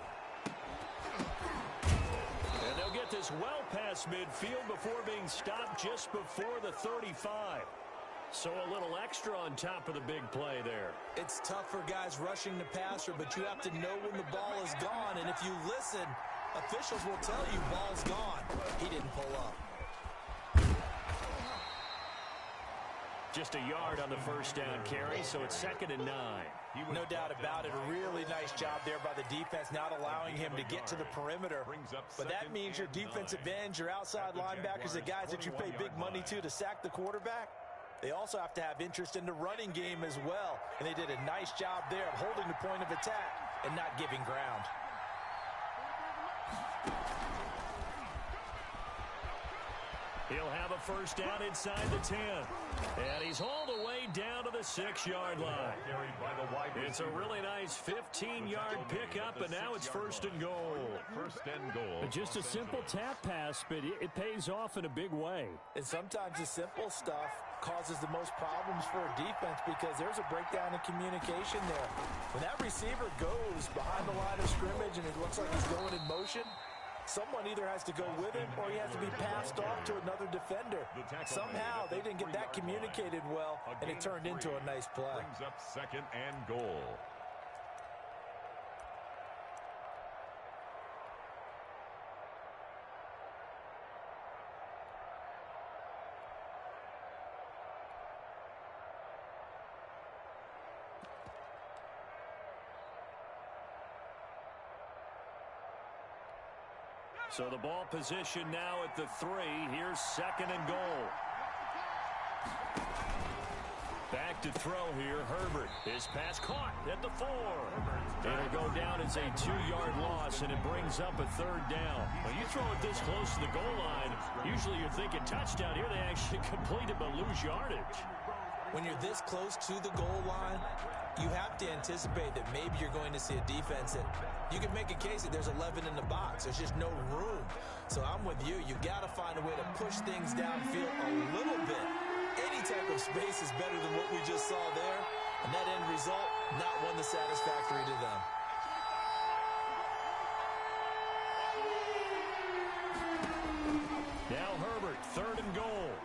[SPEAKER 4] And they'll get this well past midfield before being stopped just before the 35. So a little extra on top of the big play there.
[SPEAKER 3] It's tough for guys rushing the passer, but you have to know when the ball is gone. And if you listen, officials will tell you ball's gone. He didn't pull up.
[SPEAKER 4] Just a yard on the first down carry, so it's 2nd and 9.
[SPEAKER 3] No doubt about it. A really nice job there by the defense, not allowing him to get to the perimeter. But that means your defensive ends, your outside linebackers, the guys that you pay big money to sack the quarterback, they also have to have interest in the running game as well. And they did a nice job there of holding the point of attack and not giving ground.
[SPEAKER 4] He'll have a first down inside the 10. And he's hauled away down to the 6-yard line. It's a really nice 15-yard pickup, and now it's 1st and goal.
[SPEAKER 2] 1st and goal.
[SPEAKER 4] Just a simple tap pass, but it pays off in a big way.
[SPEAKER 3] And sometimes the simple stuff causes the most problems for a defense because there's a breakdown in communication there. When that receiver goes behind the line of scrimmage and it looks like he's going in motion, someone either has to go with him or he has to be passed off to another defender. Somehow they didn't get that communicated well, and it turned into a nice play.
[SPEAKER 2] Brings up 2nd and goal.
[SPEAKER 4] So the ball position now at the 3. Here's 2nd and goal. Back to throw here, Herbert. His pass caught at the 4. It'll go down as a 2-yard loss, and it brings up a 3rd down. When you throw it this close to the goal line, usually you're thinking touchdown. Here they actually complete it but lose yardage.
[SPEAKER 3] When you're this close to the goal line, you have to anticipate that maybe you're going to see a defense that you can make a case that there's 11 in the box. There's just no room. So I'm with you. You got to find a way to push things downfield a little bit. Any type of space is better than what we just saw there. And that end result, not one that's satisfactory to them.
[SPEAKER 4] Now Herbert, 3rd and goal.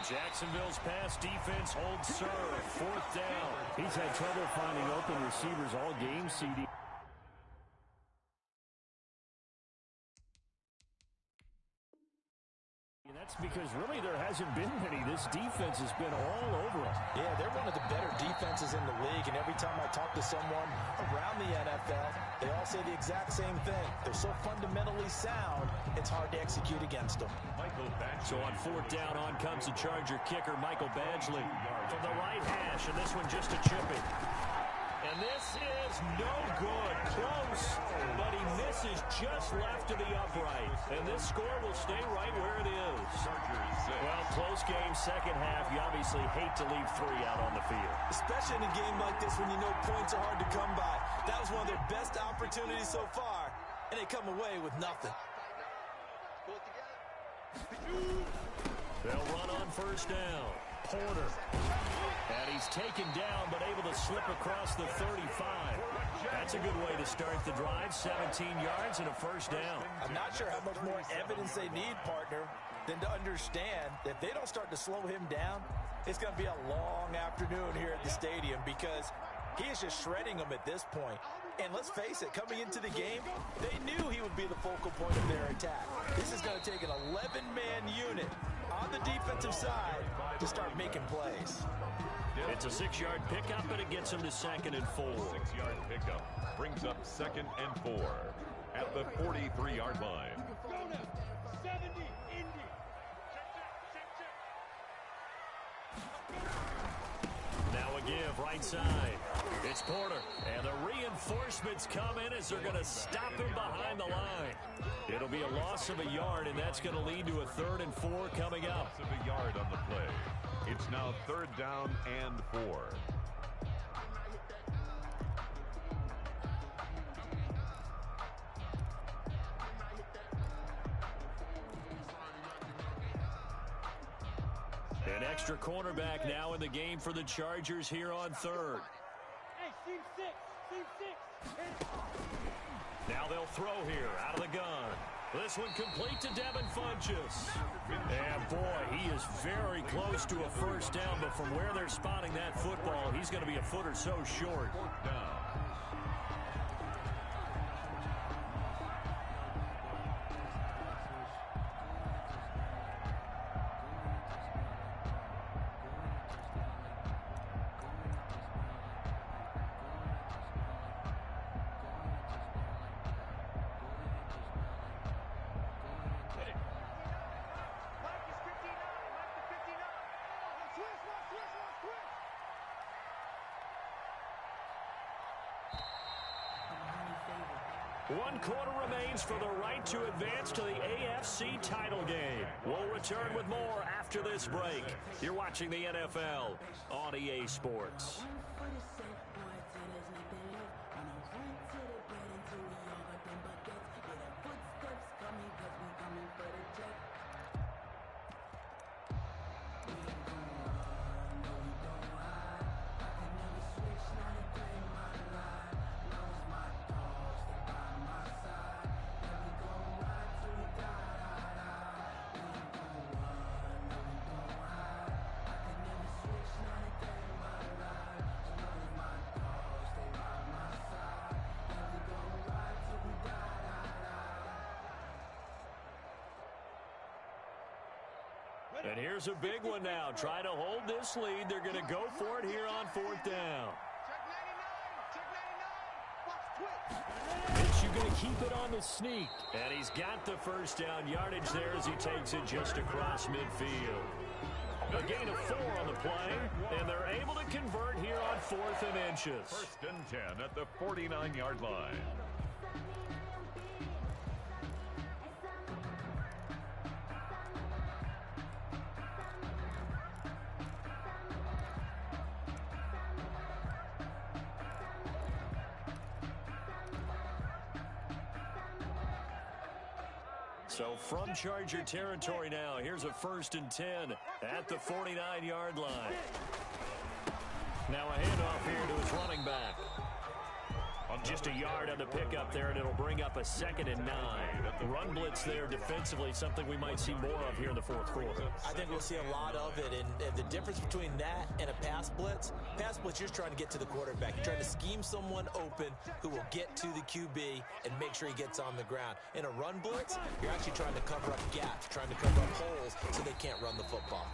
[SPEAKER 4] Jacksonville's pass defense holds serve. 4th down. He's had trouble finding open receivers all game, CD. And that's because really there hasn't been many. This defense has been all over them.
[SPEAKER 3] Yeah, they're one of the better defenses in the league, and every time I talk to someone around the NFL, they all say the exact same thing. They're so fundamentally sound, it's hard to execute against them.
[SPEAKER 4] So on 4th down, on comes the Charger kicker, Michael Badgley, from the right hash, and this one just a chipping. And this is no good. Close, but he misses just left of the upright. And this score will stay right where it is. Well, close game, 2nd half. You obviously hate to leave 3 out on the field.
[SPEAKER 3] Especially in a game like this when you know points are hard to come by. That was one of their best opportunities so far, and they come away with nothing.
[SPEAKER 4] They'll run on first down. Porter. And he's taken down, but able to slip across the 35. That's a good way to start the drive. 17 yards and a first down.
[SPEAKER 3] I'm not sure how much more evidence they need, partner, than to understand that if they don't start to slow him down, it's going to be a long afternoon here at the stadium because he is just shredding them at this point. And let's face it, coming into the game, they knew he would be the focal point of their attack. This is going to take an 11-man unit on the defensive side to start making plays.
[SPEAKER 4] It's a 6-yard pickup, and it gets him to 2nd and 4.
[SPEAKER 2] 6-yard pickup brings up 2nd and 4 at the 43-yard line.
[SPEAKER 5] Go now. 70, Indy.
[SPEAKER 4] Now a give, right side. It's Porter, and the reinforcements come in as they're going to stop him behind the line. It'll be a loss of a yard, and that's going to lead to a 3rd and 4 coming up.
[SPEAKER 2] Loss of a yard on the play. It's now 3rd down and 4.
[SPEAKER 4] An extra cornerback now in the game for the Chargers here on 3rd.
[SPEAKER 5] Hey, seam 6. Seam 6.
[SPEAKER 4] Now they'll throw here out of the gun. This one complete to Devin Funchess. And boy, he is very close to a first down, but from where they're spotting that football, he's going to be a foot or so short.
[SPEAKER 2] Down.
[SPEAKER 4] One quarter remains for the right to advance to the AFC title game. We'll return with more after this break. You're watching the NFL on EA Sports. And here's a big one now. Trying to hold this lead. They're going to go for it here on 4th down. It's you going to keep it on the sneak. And he's got the first down yardage there as he takes it just across midfield. A gain of 4 on the play, and they're able to convert here on 4th and inches.
[SPEAKER 2] 1st and 10 at the 49-yard line.
[SPEAKER 4] So from Charger territory now, here's a 1st and 10 at the 49-yard line. Now a handoff here to his running back. Just a yard on the pickup there, and it'll bring up a 2nd and 9. The run blitz there defensively, something we might see more of here in the 4th quarter.
[SPEAKER 3] I think we'll see a lot of it, and the difference between that and a pass blitz, you're just trying to get to the quarterback. You're trying to scheme someone open who will get to the QB and make sure he gets on the ground. In a run blitz, you're actually trying to cover up gaps, trying to cover up holes so they can't run the football.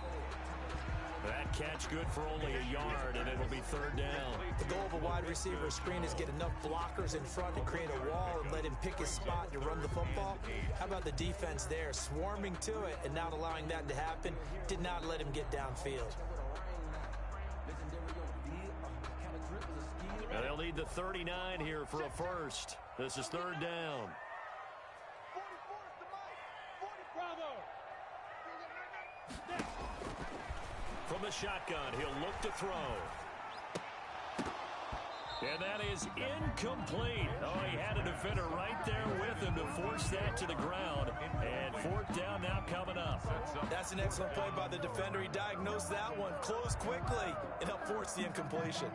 [SPEAKER 4] That catch good for only a yard, and it'll be 3rd down.
[SPEAKER 3] The goal of a wide receiver screen is get enough blockers in front to create a wall and let him pick his spot to run the football. How about the defense there, swarming to it and not allowing that to happen? Did not let him get downfield.
[SPEAKER 4] And they'll need the 39 here for a first. This is 3rd down. From the shotgun, he'll look to throw. And that is incomplete. Oh, he had a defender right there with him to force that to the ground. And fourth down now coming up.
[SPEAKER 3] That's an excellent play by the defender. He diagnosed that one, closed quickly, and helped force the incompletion.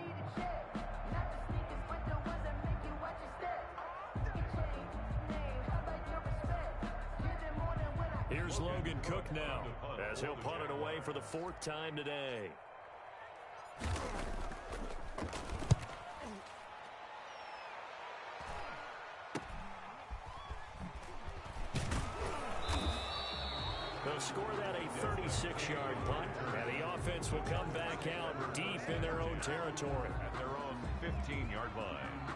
[SPEAKER 4] Here's Logan Cook now, as he'll punt it away for the fourth time today. They'll score that a 36-yard punt, and the offense will come back out deep in their own territory.
[SPEAKER 2] At their own 15-yard line.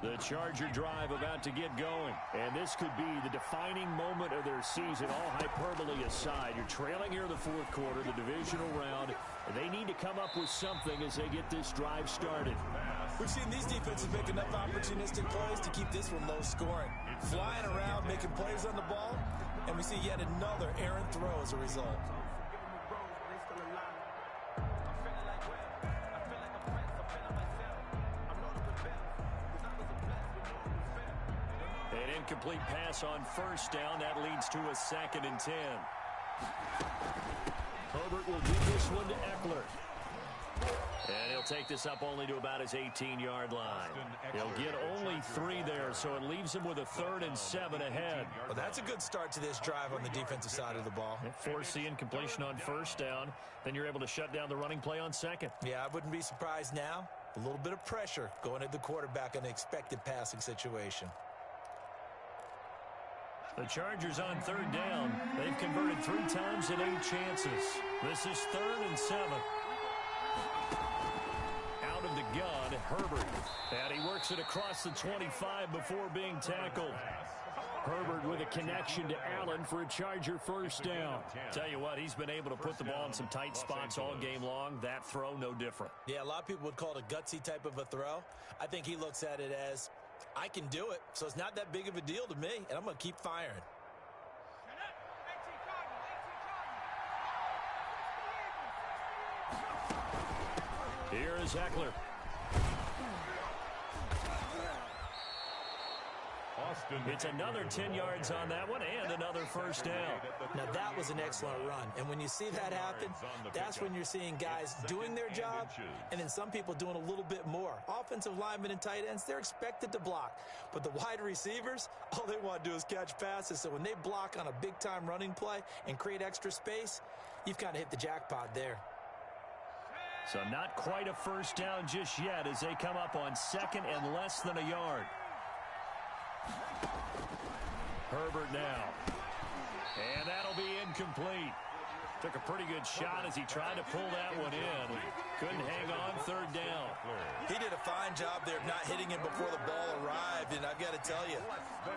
[SPEAKER 4] The Charger drive about to get going, and this could be the defining moment of their season, all hyperbole aside. You're trailing here in the fourth quarter, the divisional round, and they need to come up with something as they get this drive started.
[SPEAKER 3] We've seen these defenses make enough opportunistic plays to keep this one low scoring. Flying around, making plays on the ball, and we see yet another errant throw as a result.
[SPEAKER 4] An incomplete pass on first down. That leads to a 2nd and 10. Herbert will give this one to Eckler. And he'll take this up only to about his 18-yard line. He'll get only 3 there, so it leaves him with a 3rd and 7 ahead.
[SPEAKER 3] Well, that's a good start to this drive on the defensive side of the ball.
[SPEAKER 4] Force the incompletion on first down. Then you're able to shut down the running play on second.
[SPEAKER 3] Yeah, I wouldn't be surprised now. A little bit of pressure going at the quarterback in an expected passing situation.
[SPEAKER 4] The Chargers on 3rd down. They've converted 3 times in 8 chances. This is 3rd and 7. Out of the gun, Herbert. And he works it across the 25 before being tackled. Herbert with a connection to Allen for a Charger first down. Tell you what, he's been able to put the ball in some tight spots all game long. That throw, no different.
[SPEAKER 3] Yeah, a lot of people would call it a gutsy type of a throw. I think he looks at it as, I can do it, so it's not that big of a deal to me, and I'm going to keep firing.
[SPEAKER 4] Here is Eckler. It's another 10 yards on that one and another first down.
[SPEAKER 3] Now that was an excellent run, and when you see that happen, that's when you're seeing guys doing their job and then some people doing a little bit more. Offensive linemen and tight ends, they're expected to block, but the wide receivers, all they want to do is catch passes. So when they block on a big-time running play and create extra space, you've kind of hit the jackpot there.
[SPEAKER 4] So not quite a first down just yet as they come up on 2nd and less than a yard. Herbert now. And that'll be incomplete. Took a pretty good shot as he tried to pull that one in. Couldn't hang on 3rd down.
[SPEAKER 3] He did a fine job there of not hitting him before the ball arrived, and I've got to tell you,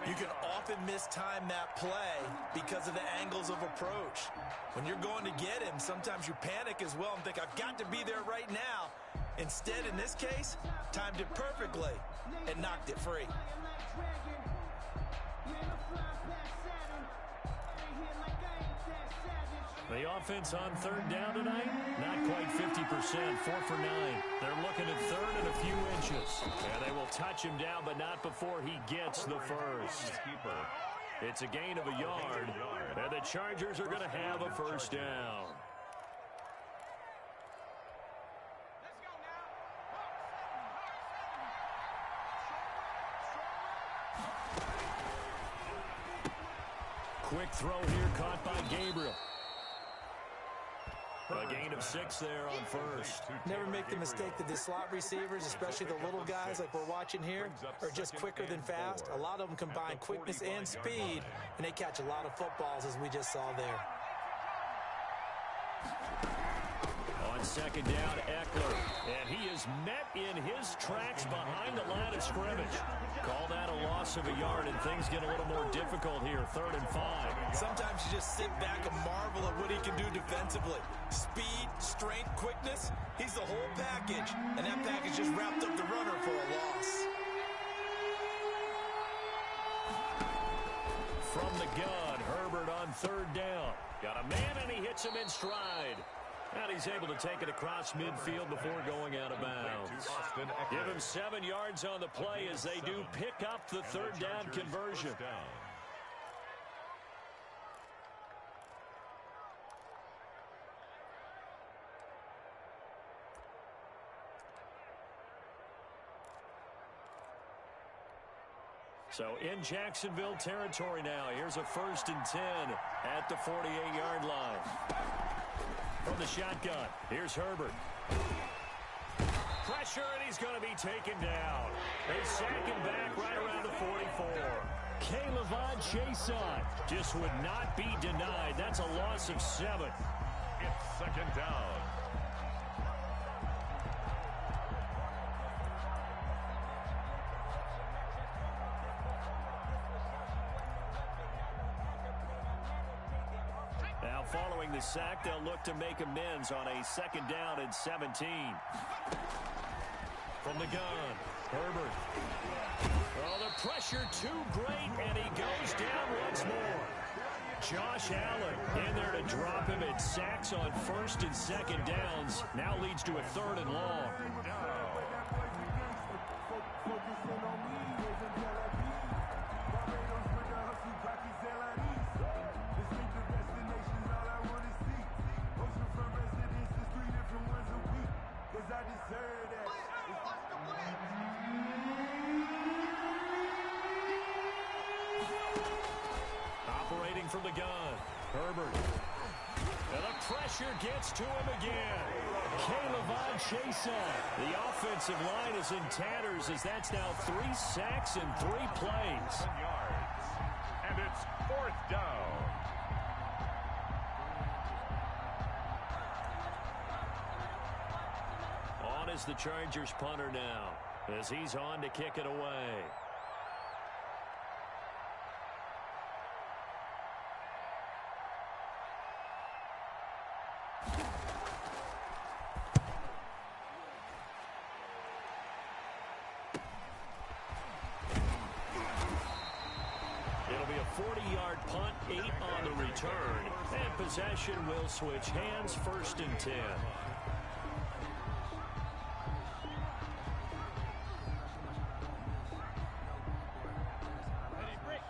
[SPEAKER 3] you can often mistime that play because of the angles of approach. When you're going to get him, sometimes you panic as well and think, I've got to be there right now. Instead, in this case, timed it perfectly and knocked it free.
[SPEAKER 4] The offense on 3rd down tonight, not quite 50%, 4 for 9. They're looking at 3rd and a few inches. And they will touch him down, but not before he gets the first. It's a gain of a yard, and the Chargers are going to have a first down. Quick throw here caught by Gabriel. A gain of 6 there on first.
[SPEAKER 3] Never make the mistake that the slot receivers, especially the little guys like we're watching here, are just quicker than fast. A lot of them combine quickness and speed, and they catch a lot of footballs as we just saw there.
[SPEAKER 4] On 2nd down, Eckler. And he is met in his tracks behind the line of scrimmage. Call that a loss of a yard, and things get a little more difficult here, 3rd and 5.
[SPEAKER 3] Sometimes you just sit back and marvel at what he can do defensively. Speed, strength, quickness, he's the whole package, and that package just wrapped up the runner for a loss.
[SPEAKER 4] From the gun, Herbert third down. Got a man, and he hits him in stride. And he's able to take it across midfield before going out of bounds. Give him 7 yards on the play as they do pick up the third down conversion. So in Jacksonville territory now. Here's a 1st and 10 at the 48-yard line. From the shotgun, here's Herbert. Pressure, and he's going to be taken down. They sack him back right around the 44. Ki0 just would not be denied. That's a loss of 7.
[SPEAKER 2] It's 2nd down.
[SPEAKER 4] Now following the sack, they'll look to make amends on a 2nd down and 17. From the gun, Herbert. Oh, the pressure too great, and he goes down once more. Josh Allen in there to drop him. It sacks on 1st and 2nd downs. Now leads to a 3rd and long. Operating from the gun, Herbert. And the pressure gets to him again. Ki0. The offensive line is in tatters as that's now 3 sacks in 3 plays.
[SPEAKER 2] 10 yards. And it's 4th down.
[SPEAKER 4] On is the Chargers punter now as he's on to kick it away. It'll be a 40-yard punt, 8 on the return, and possession will switch hands, 1st and 10.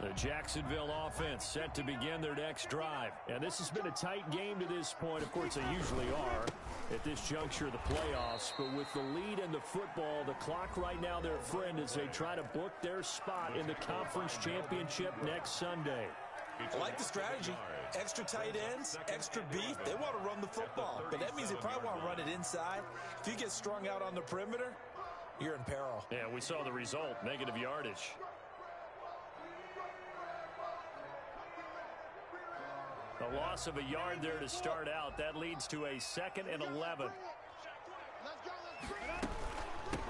[SPEAKER 4] The Jacksonville offense set to begin their next drive. And this has been a tight game to this point. Of course, they usually are at this juncture of the playoffs. But with the lead in the football, the clock right now their friend as they try to book their spot in the conference championship next Sunday.
[SPEAKER 3] I like the strategy. Extra tight ends, extra beef. They want to run the football. But that means they probably want to run it inside. If you get strung out on the perimeter, you're in peril.
[SPEAKER 4] Yeah, we saw the result, negative yardage. A loss of a yard there to start out. That leads to a 2nd and 11.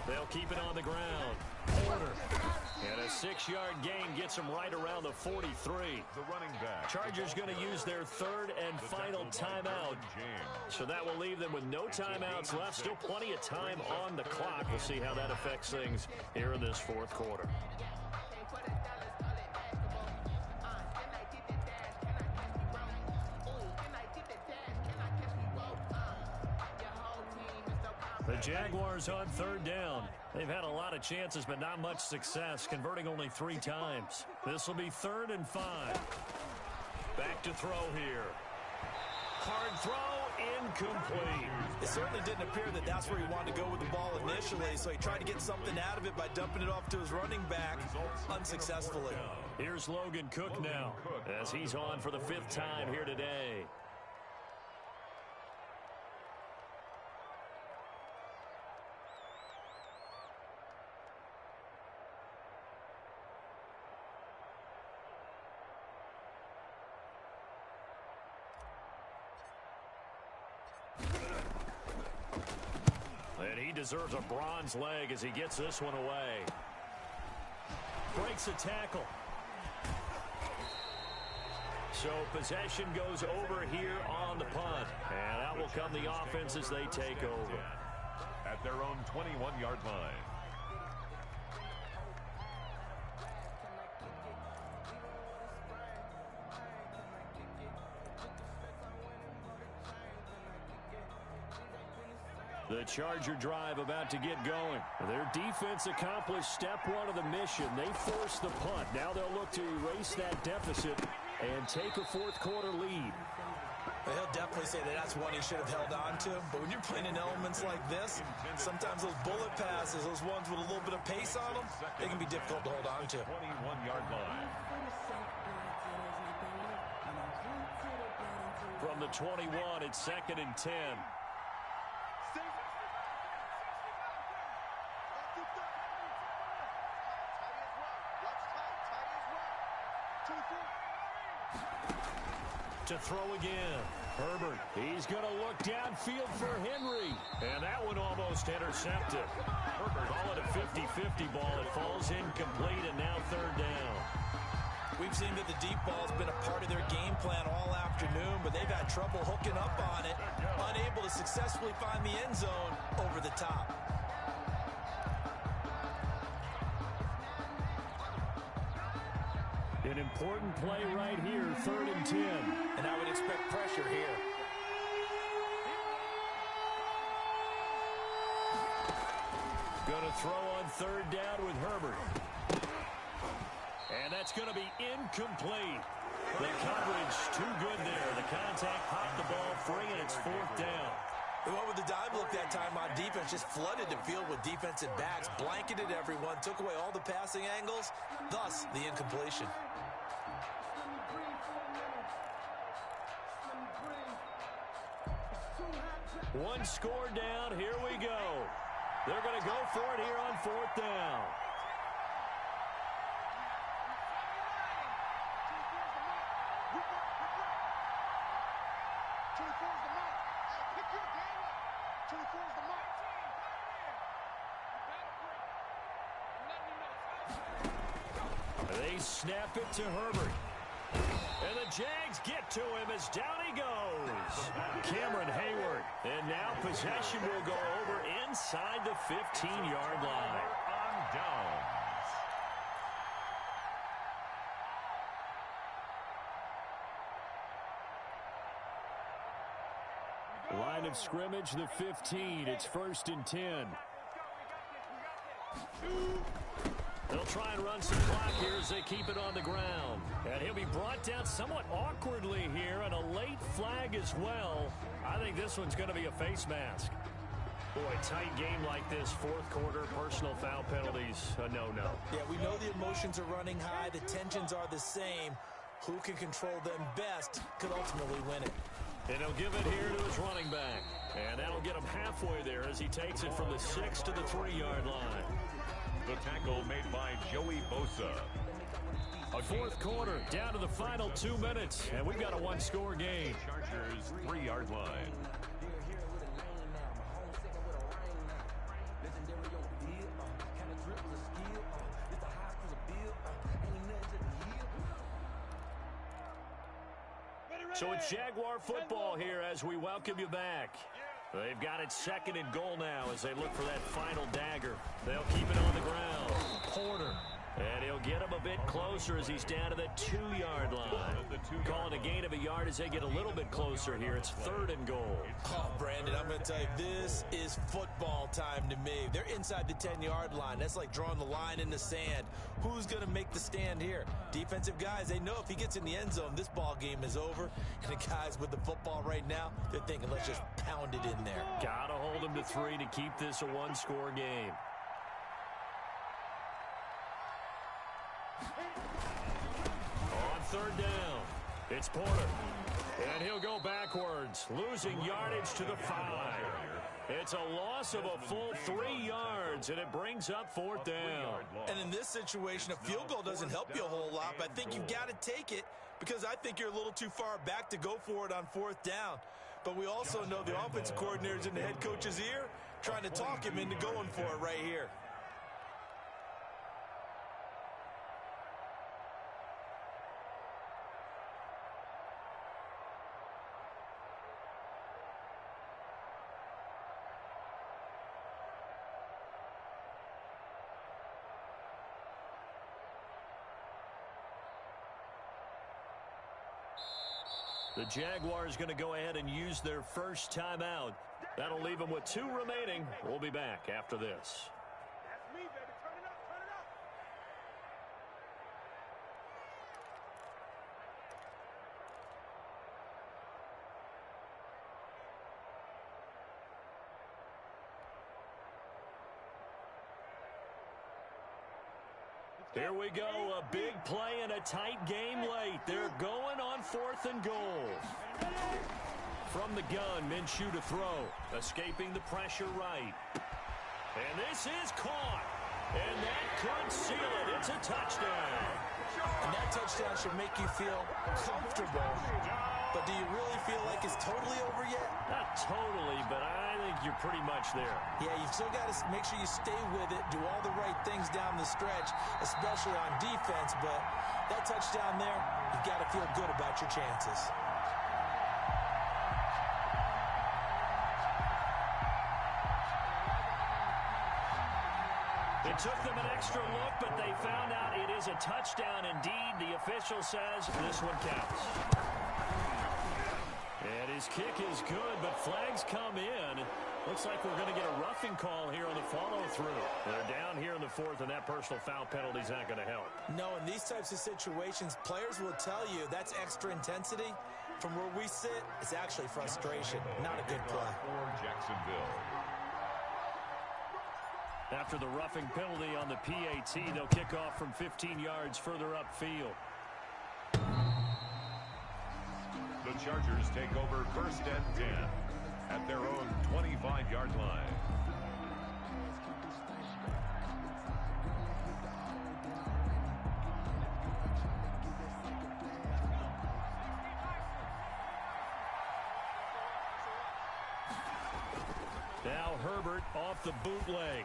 [SPEAKER 4] They'll keep it on the ground. Porter. And a 6-yard gain gets them right around the 43.
[SPEAKER 2] The running back.
[SPEAKER 4] Chargers going to use their 3rd and final timeout. So that will leave them with no timeouts left. Still plenty of time on the clock. We'll see how that affects things here in this 4th quarter. The Jaguars on 3rd down. They've had a lot of chances, but not much success, converting only 3 times. This will be 3rd and 5. Back to throw here. Hard throw, incomplete.
[SPEAKER 3] It certainly didn't appear that that's where he wanted to go with the ball initially, so he tried to get something out of it by dumping it off to his running back unsuccessfully.
[SPEAKER 4] Here's Logan Cook now as he's on for the 5th time here today. And he deserves a bronze leg as he gets this one away. Breaks a tackle. So possession goes over here on the punt. And out will come the offense as they take over.
[SPEAKER 2] At their own 21-yard line.
[SPEAKER 4] The Charger drive about to get going. Their defense accomplished step one of the mission. They forced the punt. Now they'll look to erase that deficit and take a fourth quarter lead.
[SPEAKER 3] Well, he'll definitely say that that's one he should have held on to. But when you're playing in elements like this, sometimes those bullet passes, those ones with a little bit of pace on them, they can be difficult to hold on to.
[SPEAKER 2] 21-yard line.
[SPEAKER 4] From the 21, it's 2nd and 10. To throw again. Herbert, he's going to look downfield for Henry. And that one almost intercepted. Herbert, call it a 50-50 ball. It falls incomplete, and now 3rd down.
[SPEAKER 3] We've seen that the deep ball's been a part of their game plan all afternoon, but they've had trouble hooking up on it, unable to successfully find the end zone over the top.
[SPEAKER 4] An important play right here, 3rd and 10.
[SPEAKER 3] And I would expect pressure here.
[SPEAKER 4] Going to throw on 3rd down with Herbert. And that's going to be incomplete. The coverage too good there. The contact popped the ball free, and it's 4th down.
[SPEAKER 3] They went with the dive look that time on defense, just flooded the field with defensive backs, blanketed everyone, took away all the passing angles, thus the incompletion.
[SPEAKER 4] One score down. Here we go. They're going to go for it here on 4th down. They snap it to Herbert. And the Jags get to him as down he goes. Cameron Hayward. And now possession will go over inside the 15-yard line.
[SPEAKER 2] On downs.
[SPEAKER 4] Line of scrimmage, the 15. It's 1st and 10. They'll try and run some clock here as they keep it on the ground. And he'll be brought down somewhat awkwardly here, and a late flag as well. I think this one's going to be a face mask. Boy, tight game like this, 4th quarter, personal foul penalties, a no-no.
[SPEAKER 3] Yeah, we know the emotions are running high. The tensions are the same. Who can control them best could ultimately win it.
[SPEAKER 4] And he'll give it here to his running back. And that'll get him halfway there as he takes it from the 6 to the 3-yard line.
[SPEAKER 2] The tackle made by Joey Bosa.
[SPEAKER 4] 4th quarter, down to the final 2 minutes, and we've got a one-score game.
[SPEAKER 2] Chargers 3-yard line.
[SPEAKER 4] So it's Jaguar football here as we welcome you back. They've got it 2nd and goal now as they look for that final dagger. They'll keep it on the ground. Porter. And he'll get him a bit closer as he's down to the 2-yard line. Calling a gain of a yard as they get a little bit closer here. It's 3rd and goal.
[SPEAKER 3] Oh, Brandon, I'm going to tell you, this is football time to me. They're inside the 10-yard line. That's like drawing the line in the sand. Who's going to make the stand here? Defensive guys, they know if he gets in the end zone, this ball game is over. And the guys with the football right now, they're thinking, let's just pound it in there.
[SPEAKER 4] Got to hold him to 3 to keep this a one-score game. On 3rd down, it's Porter. And he'll go backwards, losing yardage to the 5. It's a loss of a full 3 yards, and it brings up 4th down.
[SPEAKER 3] And in this situation, a field goal doesn't help you a whole lot, but I think you've got to take it because I think you're a little too far back to go for it on 4th down. But we also know the offensive coordinator's in the head coach's ear, trying to talk him into going for it right here.
[SPEAKER 4] The Jaguars going to go ahead and use their first timeout.
[SPEAKER 1] That'll leave them with 2 remaining. We'll be back after this.
[SPEAKER 5] That's me, baby. Turn it up, turn it up.
[SPEAKER 1] Here we go, a big play and a tight game late. They're going on 4th and goal. From the gun, Minshew to throw. Escaping the pressure right. And this is caught. And that could seal it. It's a touchdown.
[SPEAKER 3] And that touchdown should make you feel comfortable. But do you really feel like it's totally over yet?
[SPEAKER 1] Not totally, but I think you're pretty much there.
[SPEAKER 3] Yeah, you've still got to make sure you stay with it, do all the right things down the stretch, especially on defense. But that touchdown there, you've got to feel good about your chances.
[SPEAKER 1] It took them an extra look, but they found out it is a touchdown indeed. The official says this one counts. And his kick is good, but flags come in. Looks like we're going to get a roughing call here on the follow-through. They're down here in the 4th, and that personal foul penalty is not going to help.
[SPEAKER 3] No, in these types of situations, players will tell you that's extra intensity. From where we sit, it's actually frustration, not a good play.
[SPEAKER 2] For Jacksonville.
[SPEAKER 1] After the roughing penalty on the PAT, they'll kick off from 15 yards further upfield.
[SPEAKER 2] The Chargers take over 1st and 10 at their own 25-yard line.
[SPEAKER 1] Now Herbert off the bootleg.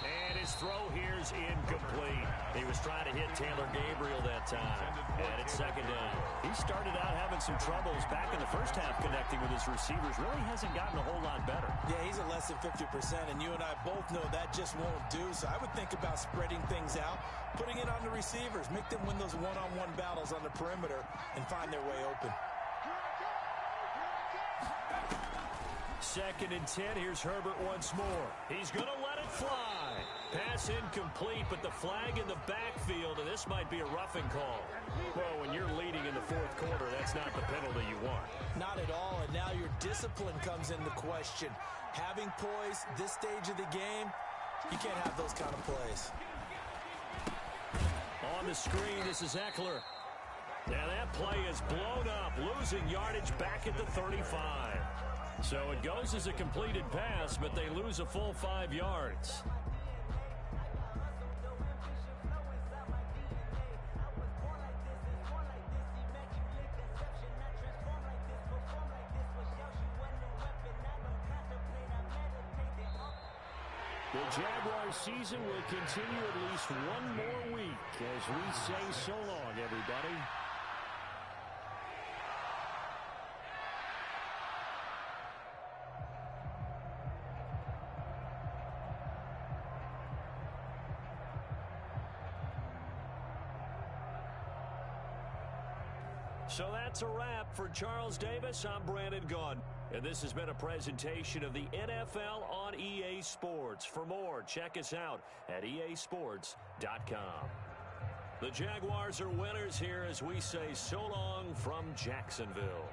[SPEAKER 1] And his throw here is incomplete. He was trying to hit Taylor Gabriel that time. And it's 2nd down. He started out having some troubles back in the first half connecting with his receivers. Really hasn't gotten a whole lot better.
[SPEAKER 3] Yeah, he's at less than 50%, and you and I both know that just won't do. So I would think about spreading things out, putting it on the receivers, make them win those one-on-one battles on the perimeter and find their way open.
[SPEAKER 1] 2nd and 10. Here's Herbert once more. He's going to let it fly. Pass incomplete, but the flag in the backfield, and this might be a roughing call. Well, when you're leading in the 4th quarter, that's not the penalty you want.
[SPEAKER 3] Not at all, and now your discipline comes into question. Having poise this stage of the game, you can't have those kind of plays.
[SPEAKER 1] On the screen, this is Eckler. Now that play is blown up, losing yardage back at the 35. So it goes as a completed pass, but they lose a full 5 yards. The Jaguars season will continue at least one more week as we say so long, everybody. So that's a wrap for Charles Davis. I'm Brandon Gaudin. And this has been a presentation of the NFL on EA Sports. For more, check us out at easports.com. The Jaguars are winners here as we say so long from Jacksonville.